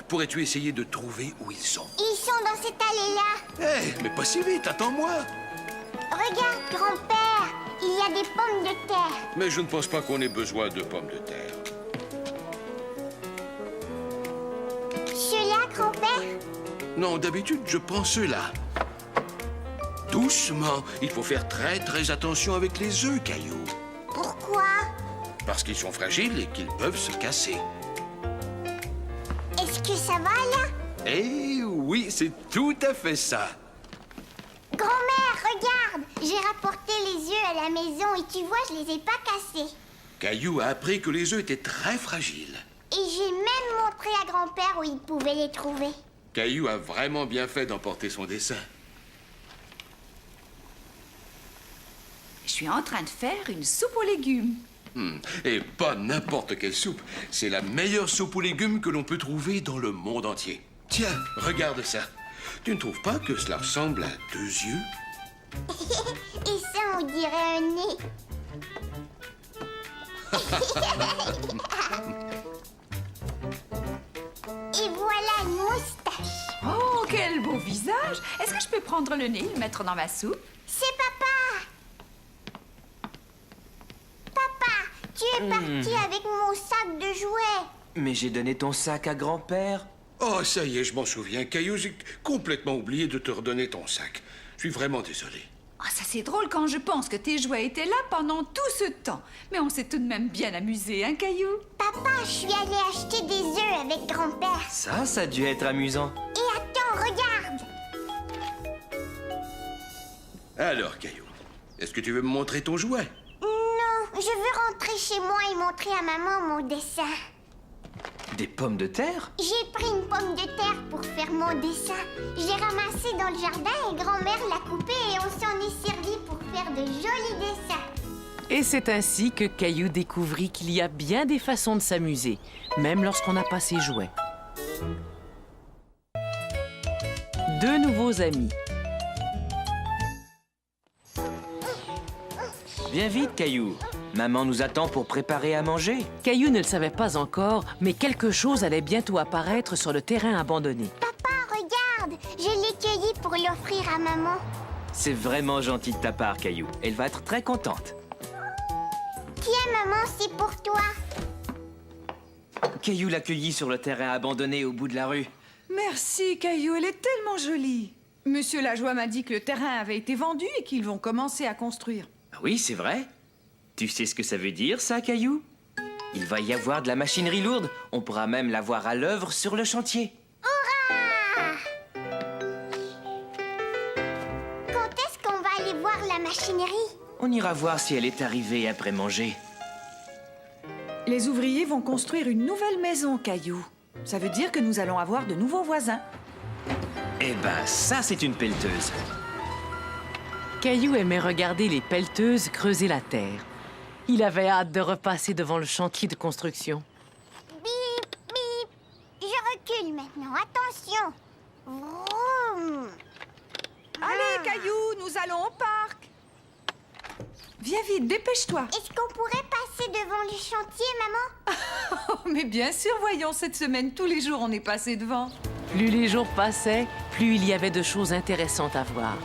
Pourrais-tu essayer de trouver où ils sont? Ils sont dans cette allée-là. Hé, mais pas si vite, attends-moi. Regarde, grand-père, il y a des pommes de terre. Mais je ne pense pas qu'on ait besoin de pommes de terre. Ceux-là, grand-père? Non, d'habitude, je prends ceux-là. Doucement. Il faut faire très attention avec les œufs, Caillou. Pourquoi? Parce qu'ils sont fragiles et qu'ils peuvent se casser. Est-ce que ça va, là? Eh oui, c'est tout à fait ça. Grand-mère, regarde! J'ai rapporté les œufs à la maison et tu vois, je les ai pas cassés. Caillou a appris que les œufs étaient très fragiles. Et j'ai même montré à grand-père où il pouvait les trouver. Caillou a vraiment bien fait d'emporter son dessin. Je suis en train de faire une soupe aux légumes. Et pas n'importe quelle soupe. C'est la meilleure soupe aux légumes que l'on peut trouver dans le monde entier. Tiens, regarde ça. Tu ne trouves pas que cela ressemble à 2 yeux? Et ça, on dirait un nez. Et voilà une moustache. Oh, quel beau visage! Est-ce que je peux prendre le nez et le mettre dans ma soupe? C'est papa! Papa, tu es parti avec mon sac de jouets. Mais j'ai donné ton sac à grand-père. Oh, ça y est, je m'en souviens. Caillou, j'ai complètement oublié de te redonner ton sac. Je suis vraiment désolé. Oh, ça c'est drôle quand je pense que tes jouets étaient là pendant tout ce temps. Mais on s'est tout de même bien amusé, hein, Caillou? Papa, je suis allée acheter des œufs avec grand-père. Ça a dû être amusant. Et attends, regarde! Alors, Caillou, est-ce que tu veux me montrer ton jouet? Non, je veux rentrer chez moi et montrer à maman mon dessin. Des pommes de terre? J'ai pris une pomme de terre pour faire mon dessin. J'ai ramassé dans le jardin et grand-mère l'a coupé et on s'en est servi pour faire de jolis dessins. Et c'est ainsi que Caillou découvrit qu'il y a bien des façons de s'amuser, même lorsqu'on n'a pas ses jouets. 2 nouveaux amis. Viens vite, Caillou. Maman nous attend pour préparer à manger. Caillou ne le savait pas encore, mais quelque chose allait bientôt apparaître sur le terrain abandonné. Papa, regarde! Je l'ai cueilli pour l'offrir à maman. C'est vraiment gentil de ta part, Caillou. Elle va être très contente. Tiens, maman, c'est pour toi. Caillou l'a cueillie sur le terrain abandonné au bout de la rue. Merci, Caillou, elle est tellement jolie. Monsieur Lajoie m'a dit que le terrain avait été vendu et qu'ils vont commencer à construire. Ah oui, c'est vrai. Tu sais ce que ça veut dire, ça, Caillou? Il va y avoir de la machinerie lourde. On pourra même la voir à l'œuvre sur le chantier. Hurrah! Quand est-ce qu'on va aller voir la machinerie? On ira voir si elle est arrivée après manger. Les ouvriers vont construire une nouvelle maison, Caillou. Ça veut dire que nous allons avoir de nouveaux voisins. Eh ben, ça, c'est une pelleteuse. Caillou aimait regarder les pelleteuses creuser la terre. Il avait hâte de repasser devant le chantier de construction. Bip, bip. Je recule maintenant. Attention. Vroom. Allez, Caillou, nous allons au parc. Viens vite, dépêche-toi. Est-ce qu'on pourrait passer devant le chantier, maman? Oh, mais bien sûr, voyons, cette semaine, tous les jours, on est passé devant. Plus les jours passaient, plus il y avait de choses intéressantes à voir.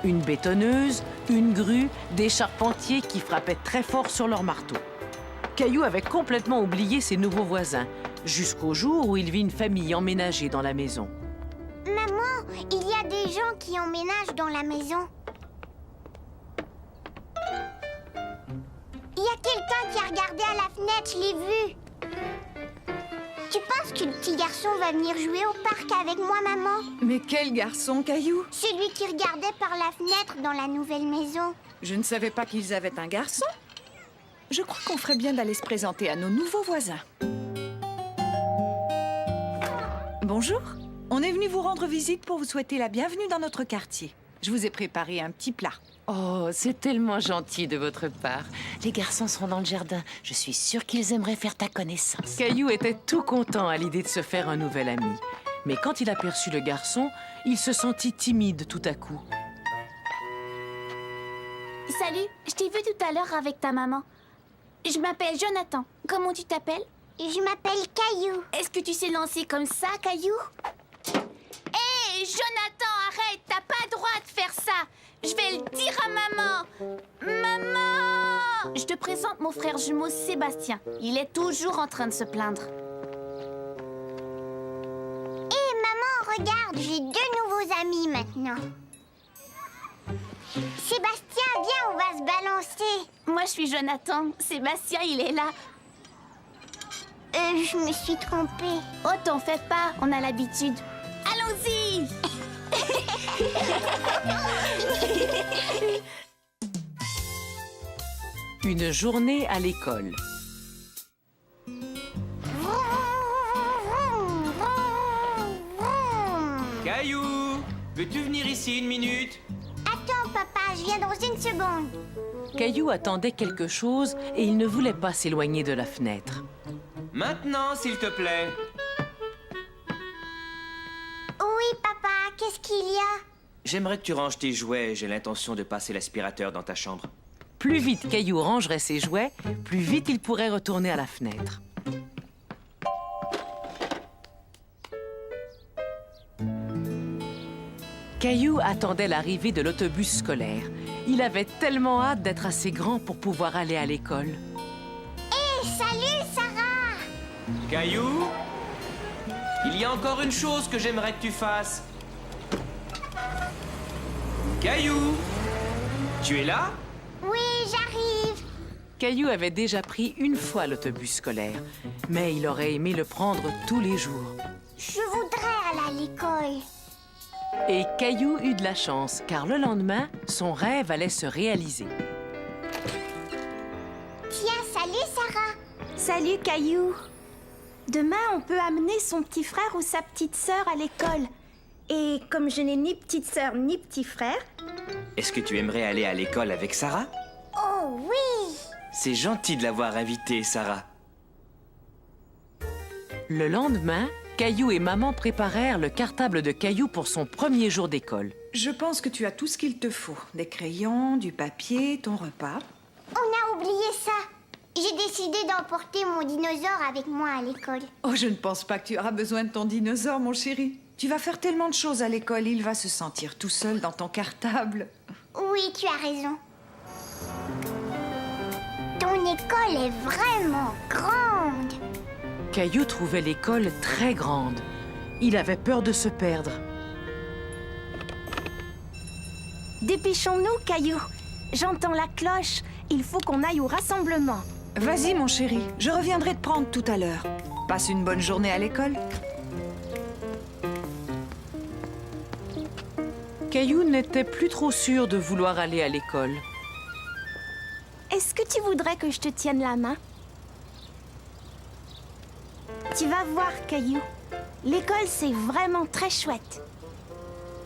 Une bétonneuse, une grue, des charpentiers qui frappaient très fort sur leur marteau. Caillou avait complètement oublié ses nouveaux voisins, jusqu'au jour où il vit une famille emménager dans la maison. Maman, il y a des gens qui emménagent dans la maison. Il y a quelqu'un qui a regardé à la fenêtre, je l'ai vu. Tu penses que le petit garçon va venir jouer au parc avec moi, maman? Mais quel garçon, Caillou? Celui qui regardait par la fenêtre dans la nouvelle maison. Je ne savais pas qu'ils avaient un garçon. Je crois qu'on ferait bien d'aller se présenter à nos nouveaux voisins. Bonjour. On est venu vous rendre visite pour vous souhaiter la bienvenue dans notre quartier. Je vous ai préparé un petit plat. Oh, c'est tellement gentil de votre part. Les garçons sont dans le jardin. Je suis sûre qu'ils aimeraient faire ta connaissance. Caillou était tout content à l'idée de se faire un nouvel ami. Mais quand il aperçut le garçon, il se sentit timide tout à coup. Salut, je t'ai vu tout à l'heure avec ta maman. Je m'appelle Jonathan. Comment tu t'appelles? Je m'appelle Caillou. Est-ce que tu sais lancer comme ça, Caillou? Hé, Jonathan, arrête! T'as pas le droit de faire ça! Je vais le dire à maman! Maman! Je te présente mon frère jumeau Sébastien. Il est toujours en train de se plaindre. Hé, maman, regarde, j'ai 2 nouveaux amis maintenant. Sébastien, viens, on va se balancer. Moi, je suis Jonathan. Sébastien, il est là. Je me suis trompée. Oh, t'en fais pas, on a l'habitude. Allons-y! Une journée à l'école. Caillou, veux-tu venir ici 1 minute? Attends, papa, je viens dans 1 seconde. Caillou attendait quelque chose et il ne voulait pas s'éloigner de la fenêtre. Maintenant, s'il te plaît. Oui, papa, qu'est-ce qu'il y a? J'aimerais que tu ranges tes jouets. J'ai l'intention de passer l'aspirateur dans ta chambre. Plus vite Caillou rangerait ses jouets, plus vite il pourrait retourner à la fenêtre. Caillou attendait l'arrivée de l'autobus scolaire. Il avait tellement hâte d'être assez grand pour pouvoir aller à l'école. Hé, salut, Sarah! Caillou, il y a encore une chose que j'aimerais que tu fasses. Caillou, tu es là? Oui, j'arrive. Caillou avait déjà pris une fois l'autobus scolaire, mais il aurait aimé le prendre tous les jours. Je voudrais aller à l'école. Et Caillou eut de la chance, car le lendemain, son rêve allait se réaliser. Tiens, salut, Sarah. Salut, Caillou. Demain, on peut amener son petit frère ou sa petite sœur à l'école. Et comme je n'ai ni petite sœur ni petit frère... Est-ce que tu aimerais aller à l'école avec Sarah? Oh oui! C'est gentil de l'avoir invitée, Sarah. Le lendemain, Caillou et maman préparèrent le cartable de Caillou pour son premier jour d'école. Je pense que tu as tout ce qu'il te faut. Des crayons, du papier, ton repas. On a oublié ça. J'ai décidé d'emporter mon dinosaure avec moi à l'école. Oh, je ne pense pas que tu auras besoin de ton dinosaure, mon chéri. Tu vas faire tellement de choses à l'école, il va se sentir tout seul dans ton cartable. Oui, tu as raison. Ton école est vraiment grande. Caillou trouvait l'école très grande. Il avait peur de se perdre. Dépêchons-nous, Caillou. J'entends la cloche. Il faut qu'on aille au rassemblement. Vas-y, mon chéri, je reviendrai te prendre tout à l'heure. Passe une bonne journée à l'école. Caillou n'était plus trop sûr de vouloir aller à l'école. Est-ce que tu voudrais que je te tienne la main? Tu vas voir, Caillou. L'école, c'est vraiment très chouette.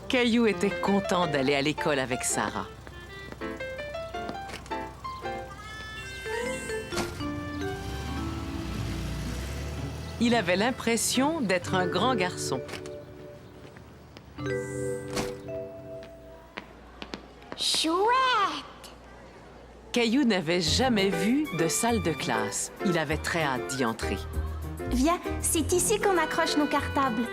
Caillou était content d'aller à l'école avec Sarah. Il avait l'impression d'être un grand garçon. Chouette! Caillou n'avait jamais vu de salle de classe. Il avait très hâte d'y entrer. Viens, c'est ici qu'on accroche nos cartables.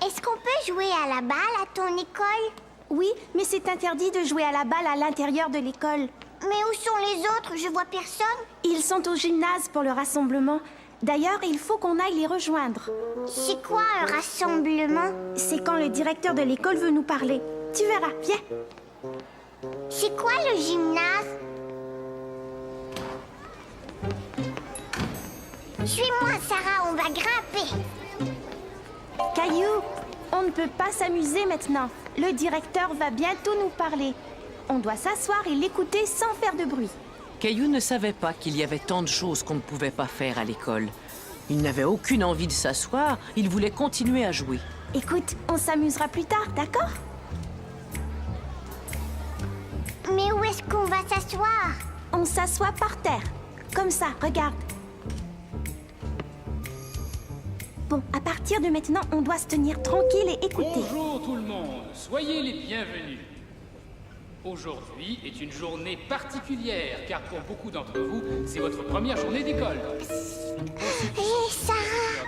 Est-ce qu'on peut jouer à la balle à ton école? Oui, mais c'est interdit de jouer à la balle à l'intérieur de l'école. Mais où sont les autres? Je vois personne. Ils sont au gymnase pour le rassemblement. D'ailleurs, il faut qu'on aille les rejoindre. C'est quoi un rassemblement? C'est quand le directeur de l'école veut nous parler. Tu verras, viens. C'est quoi le gymnase? Suis-moi, Sarah, on va grimper. Caillou, on ne peut pas s'amuser maintenant. Le directeur va bientôt nous parler. On doit s'asseoir et l'écouter sans faire de bruit. Caillou ne savait pas qu'il y avait tant de choses qu'on ne pouvait pas faire à l'école. Il n'avait aucune envie de s'asseoir, il voulait continuer à jouer. Écoute, on s'amusera plus tard, d'accord? Mais où est-ce qu'on va s'asseoir? On s'assoit par terre. Comme ça, regarde. Bon, à partir de maintenant, on doit se tenir tranquille et écouter. Bonjour tout le monde, soyez les bienvenus. Aujourd'hui est une journée particulière, car pour beaucoup d'entre vous, c'est votre première journée d'école. Hé, Sarah!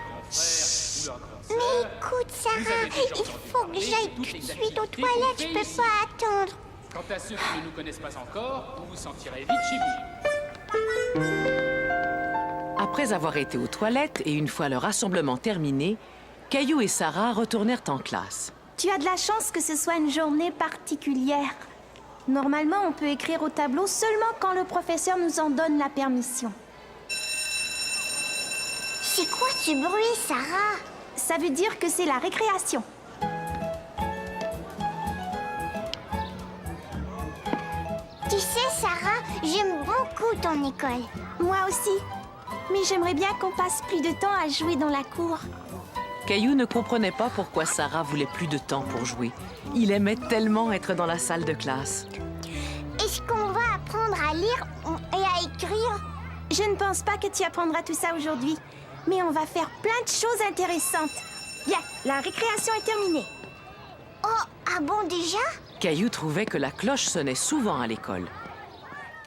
Mais écoute, Sarah, il faut que j'aille tout de suite aux toilettes, je peux pas attendre. Quant à ceux qui ne nous connaissent pas encore, vous vous sentirez vite chez vous. Après avoir été aux toilettes et une fois le rassemblement terminé, Caillou et Sarah retournèrent en classe. Tu as de la chance que ce soit une journée particulière. Normalement, on peut écrire au tableau seulement quand le professeur nous en donne la permission. C'est quoi ce bruit, Sarah? Ça veut dire que c'est la récréation. Tu sais, Sarah, j'aime beaucoup ton école. Moi aussi. Mais j'aimerais bien qu'on passe plus de temps à jouer dans la cour. Caillou ne comprenait pas pourquoi Sarah voulait plus de temps pour jouer. Il aimait tellement être dans la salle de classe. Est-ce qu'on va apprendre à lire et à écrire? Je ne pense pas que tu apprendras tout ça aujourd'hui. Mais on va faire plein de choses intéressantes. Bien, la récréation est terminée. Oh, ah bon déjà? Caillou trouvait que la cloche sonnait souvent à l'école.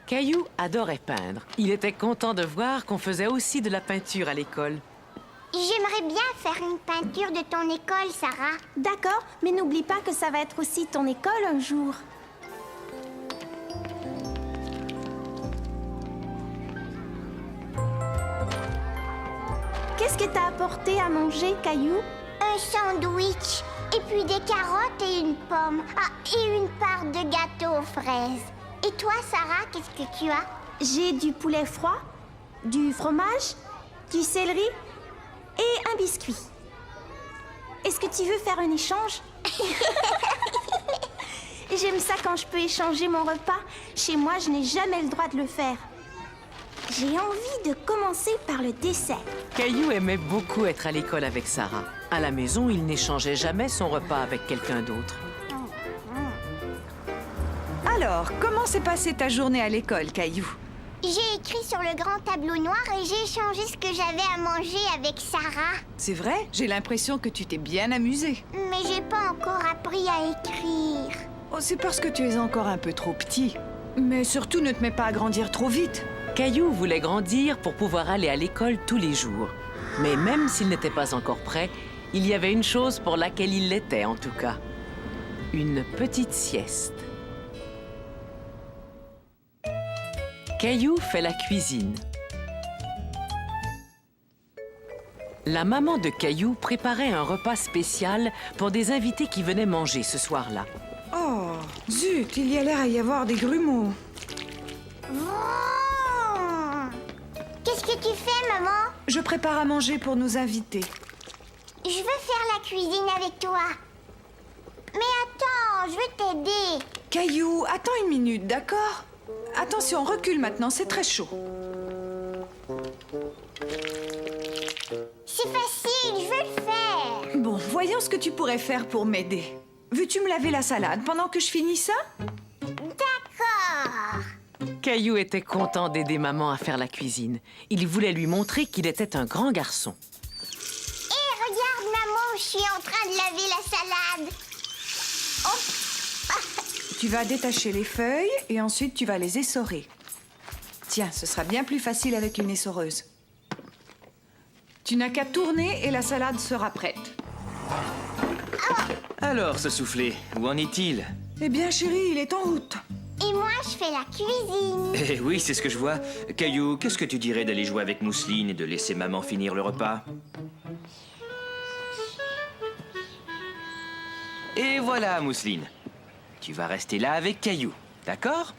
Caillou adorait peindre. Il était content de voir qu'on faisait aussi de la peinture à l'école. J'aimerais bien faire une peinture de ton école, Sarah. D'accord, mais n'oublie pas que ça va être aussi ton école un jour. Qu'est-ce que t'as apporté à manger, Caillou? Un sandwich, et puis des carottes et une pomme. Ah, et une part de gâteau aux fraises. Et toi, Sarah, qu'est-ce que tu as? J'ai du poulet froid, du fromage, du céleri et un biscuit. Est-ce que tu veux faire un échange? J'aime ça quand je peux échanger mon repas. Chez moi, je n'ai jamais le droit de le faire. J'ai envie de commencer par le dessert. Caillou aimait beaucoup être à l'école avec Sarah. À la maison, il n'échangeait jamais son repas avec quelqu'un d'autre. Alors, comment s'est passée ta journée à l'école, Caillou? J'ai écrit sur le grand tableau noir et j'ai échangé ce que j'avais à manger avec Sarah. C'est vrai? J'ai l'impression que tu t'es bien amusée. Mais j'ai pas encore appris à écrire. Oh, c'est parce que tu es encore un peu trop petit. Mais surtout, ne te mets pas à grandir trop vite. Caillou voulait grandir pour pouvoir aller à l'école tous les jours. Mais même s'il n'était pas encore prêt, il y avait une chose pour laquelle il l'était en tout cas. Une petite sieste. Caillou fait la cuisine. La maman de Caillou préparait un repas spécial pour des invités qui venaient manger ce soir-là. Oh, zut, il y a l'air à y avoir des grumeaux. Qu'est-ce que tu fais, maman? Je prépare à manger pour nos invités. Je veux faire la cuisine avec toi. Mais attends, je veux t'aider. Caillou, attends une minute, d'accord? Attention, recule maintenant, c'est très chaud. C'est facile, je veux le faire. Bon, voyons ce que tu pourrais faire pour m'aider. Veux-tu me laver la salade pendant que je finis ça? D'accord. Caillou était content d'aider maman à faire la cuisine. Il voulait lui montrer qu'il était un grand garçon. Hé, regarde, maman, je suis en train de laver la salade. Oh. Tu vas détacher les feuilles et ensuite tu vas les essorer. Tiens, ce sera bien plus facile avec une essoreuse. Tu n'as qu'à tourner et la salade sera prête. Alors, ce soufflé, où en est-il? Eh bien, chérie, il est en route. Et moi, je fais la cuisine. Eh oui, c'est ce que je vois. Caillou, qu'est-ce que tu dirais d'aller jouer avec Mousseline et de laisser maman finir le repas? Et voilà, Mousseline. Tu vas rester là avec Caillou, d'accord?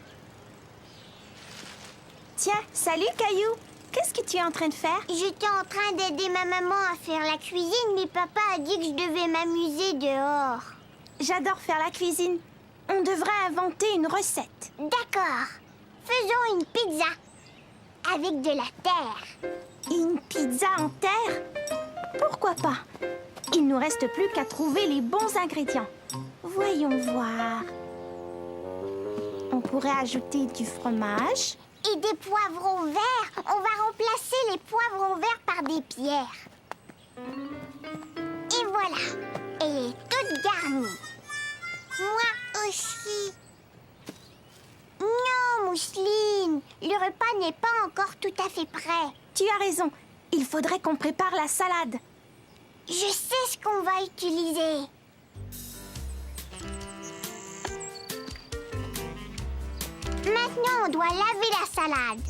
Tiens, salut Caillou. Qu'est-ce que tu es en train de faire? J'étais en train d'aider ma maman à faire la cuisine, mais papa a dit que je devais m'amuser dehors. J'adore faire la cuisine. On devrait inventer une recette. D'accord. Faisons une pizza avec de la terre. Une pizza en terre? Pourquoi pas? Il nous reste plus qu'à trouver les bons ingrédients. Voyons voir. On pourrait ajouter du fromage. Et des poivrons verts. On va remplacer les poivrons verts par des pierres. Et voilà. Elle est toute garnie. Moi aussi. repas n'est pas encore tout à fait prêt. Tu as raison. Il faudrait qu'on prépare la salade. Je sais ce qu'on va utiliser. Maintenant, on doit laver la salade.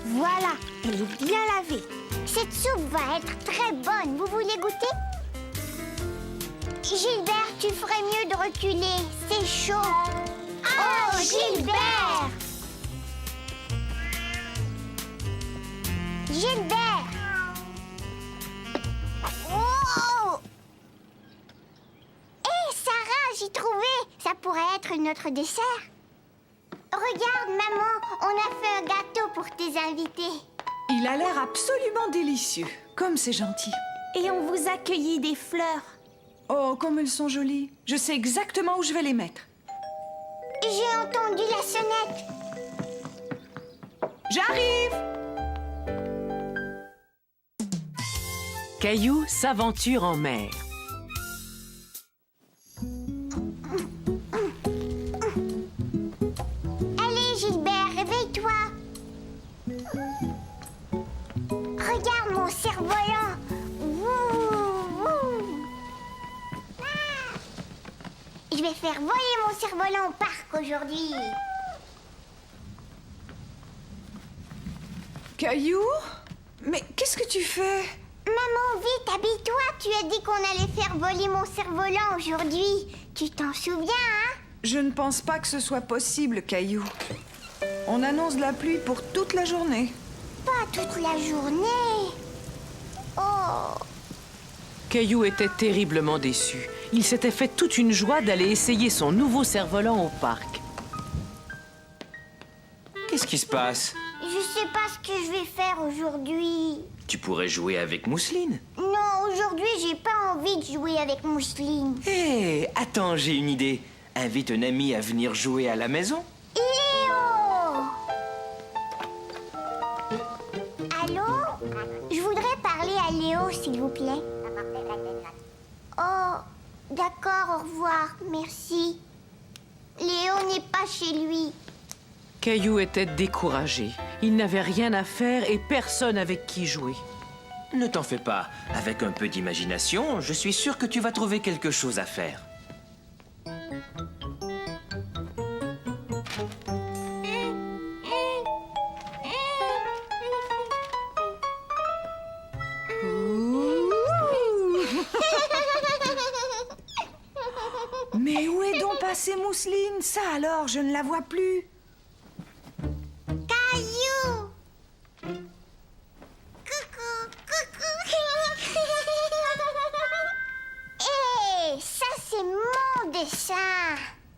Voilà, elle est bien lavée. Cette soupe va être très bonne. Vous voulez goûter? Gilbert, tu ferais mieux de reculer. C'est chaud. Oh, Gilbert! Gilbert! Oh! Hé, Sarah, j'ai trouvé. Ça pourrait être notre dessert. Regarde, maman, on a fait un gâteau pour tes invités. Il a l'air absolument délicieux. Comme c'est gentil. Et on vous a cueilli des fleurs. Oh, comme elles sont jolies. Je sais exactement où je vais les mettre. J'ai entendu la sonnette. J'arrive! Caillou s'aventure en mer. Allez, Gilbert, réveille-toi. Regarde mon cerf-volant. Wouh, wouh. Ah. Je vais faire voler mon cerf-volant au parc aujourd'hui. Caillou? Mais qu'est-ce que tu fais? Maman, vite, habille-toi. Tu as dit qu'on allait faire voler mon cerf-volant aujourd'hui. Tu t'en souviens, hein? Je ne pense pas que ce soit possible, Caillou. On annonce de la pluie pour toute la journée. Pas toute la journée. Oh. Caillou était terriblement déçu. Il s'était fait toute une joie d'aller essayer son nouveau cerf-volant au parc. Qu'est-ce qui se passe? Je sais pas ce que je vais faire aujourd'hui. Tu pourrais jouer avec Mousseline. Non, aujourd'hui, j'ai pas envie de jouer avec Mousseline. Hé, attends, j'ai une idée. Invite un ami à venir jouer à la maison. Léo! Allô? Je voudrais parler à Léo, s'il vous plaît. Oh, d'accord, au revoir, merci. Léo n'est pas chez lui. Caillou était découragé. Il n'avait rien à faire et personne avec qui jouer. Ne t'en fais pas. Avec un peu d'imagination, je suis sûr que tu vas trouver quelque chose à faire. Mais où est donc passée Mousseline? Ça alors, je ne la vois plus. Caillou! Coucou, coucou! Hé, ça c'est mon dessin!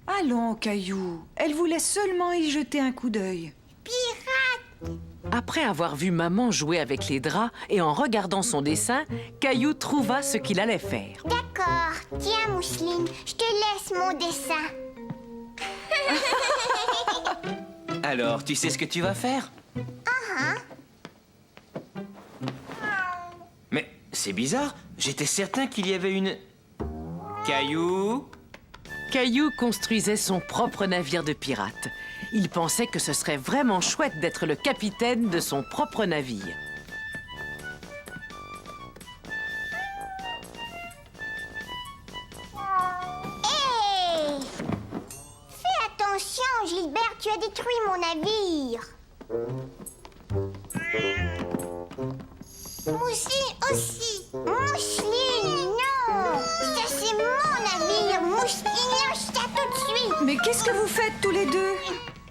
Allons, Caillou. Elle voulait seulement y jeter un coup d'œil. Pirate! Après avoir vu maman jouer avec les draps et en regardant son dessin, Caillou trouva ce qu'il allait faire. D'accord. Tiens, Mousseline, je te laisse mon dessin. Alors, tu sais ce que tu vas faire? Mais c'est bizarre. J'étais certain qu'il y avait une... Caillou? Caillou construisait son propre navire de pirate. Il pensait que ce serait vraiment chouette d'être le capitaine de son propre navire. Hé! Fais attention, Gilbert, tu as détruit mon navire. Mousseline aussi. Mousseline, non! Ça, c'est mon navire. Mousseline, lâche ça tout de suite. Mais qu'est-ce que vous faites tous les deux?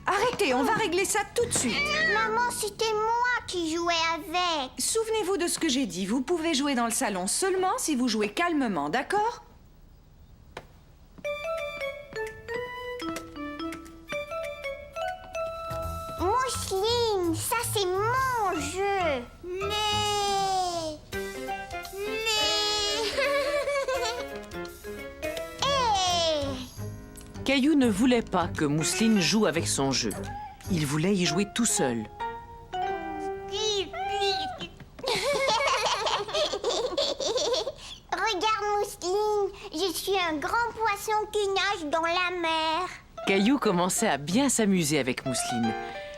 Arrêtez, on va régler ça tout de suite. Maman, c'était moi qui jouais avec. Souvenez-vous de ce que j'ai dit. Vous pouvez jouer dans le salon seulement si vous jouez calmement, d'accord? Mousseline, ça c'est mon jeu. Hey! Caillou ne voulait pas que Mousseline joue avec son jeu. Il voulait y jouer tout seul. Regarde, Mousseline, je suis un grand poisson qui nage dans la mer. Caillou commençait à bien s'amuser avec Mousseline.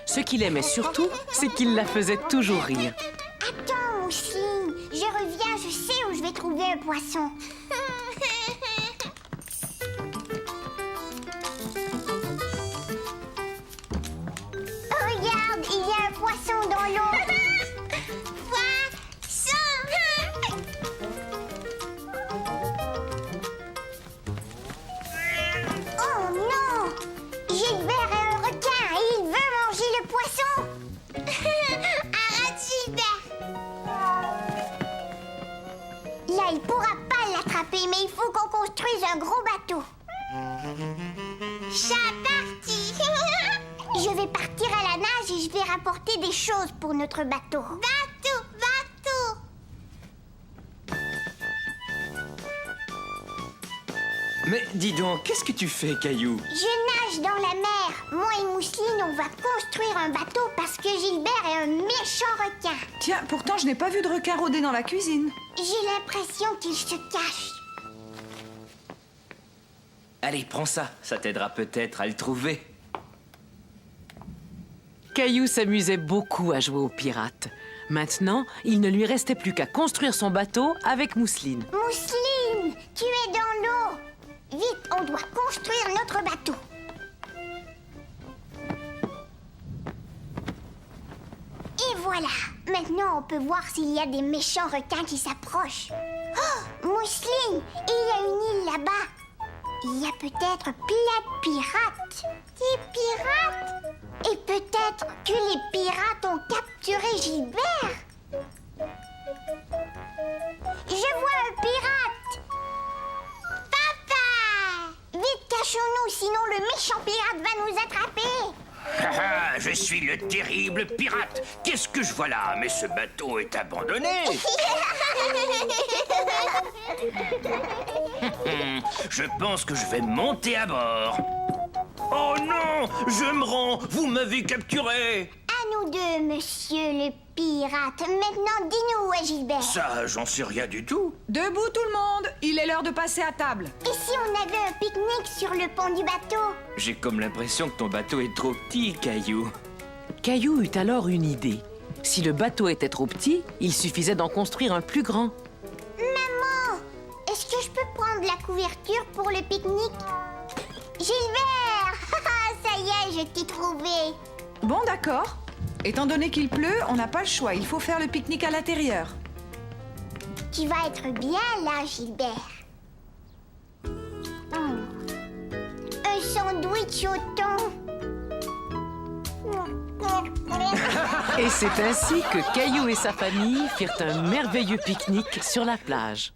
Ce qu'il aimait surtout, c'est qu'il la faisait toujours rire. Attends, Mousseline, je reviens, je sais où je vais trouver un poisson. Regarde, il y a un poisson dans l'eau. Poisson! Oh non! Gilbert est un requin et il veut manger le poisson. Arrête, Gilbert! Là, il pourra pas l'attraper, mais il faut qu'on construise un gros bateau. Chat parti! Je vais partir à la nage et je vais rapporter des choses pour notre bateau. Bateau, bateau! Mais dis donc, qu'est-ce que tu fais, Caillou? Je nage dans la mer. Moi et Mousseline, on va construire un bateau parce que Gilbert est un méchant requin. Tiens, pourtant, je n'ai pas vu de requin rôder dans la cuisine. J'ai l'impression qu'il se cache. Allez, prends ça. Ça t'aidera peut-être à le trouver. Caillou s'amusait beaucoup à jouer aux pirates. Maintenant, il ne lui restait plus qu'à construire son bateau avec Mousseline. Mousseline, tu es dans l'eau. Vite, on doit construire notre bateau. Et voilà. Maintenant, on peut voir s'il y a des méchants requins qui s'approchent. Oh, Mousseline, il y a une île là-bas. Il y a peut-être plein de pirates. Des pirates? Et peut-être que les pirates ont capturé Gilbert. Je vois un pirate. Papa! Vite, cachons-nous, sinon le méchant pirate va nous attraper. Ah, je suis le terrible pirate. Qu'est-ce que je vois là? Mais ce bateau est abandonné. Je pense que je vais monter à bord. Oh non, je me rends. Vous m'avez capturé. À nous deux, monsieur le pirate. Maintenant, dis-nous où est Gilbert. Ça, j'en sais rien du tout. Debout tout le monde, il est l'heure de passer à table. Et si on avait un pique-nique sur le pont du bateau? J'ai comme l'impression que ton bateau est trop petit, Caillou. Caillou eut alors une idée. Si le bateau était trop petit, il suffisait d'en construire un plus grand. Maman, est-ce que je peux prendre la couverture pour le pique-nique? Gilbert! Ça y est, je t'ai trouvé. Bon, d'accord. Étant donné qu'il pleut, on n'a pas le choix. Il faut faire le pique-nique à l'intérieur. Tu vas être bien là, Gilbert. Un sandwich au thon. Et c'est ainsi que Caillou et sa famille firent un merveilleux pique-nique sur la plage.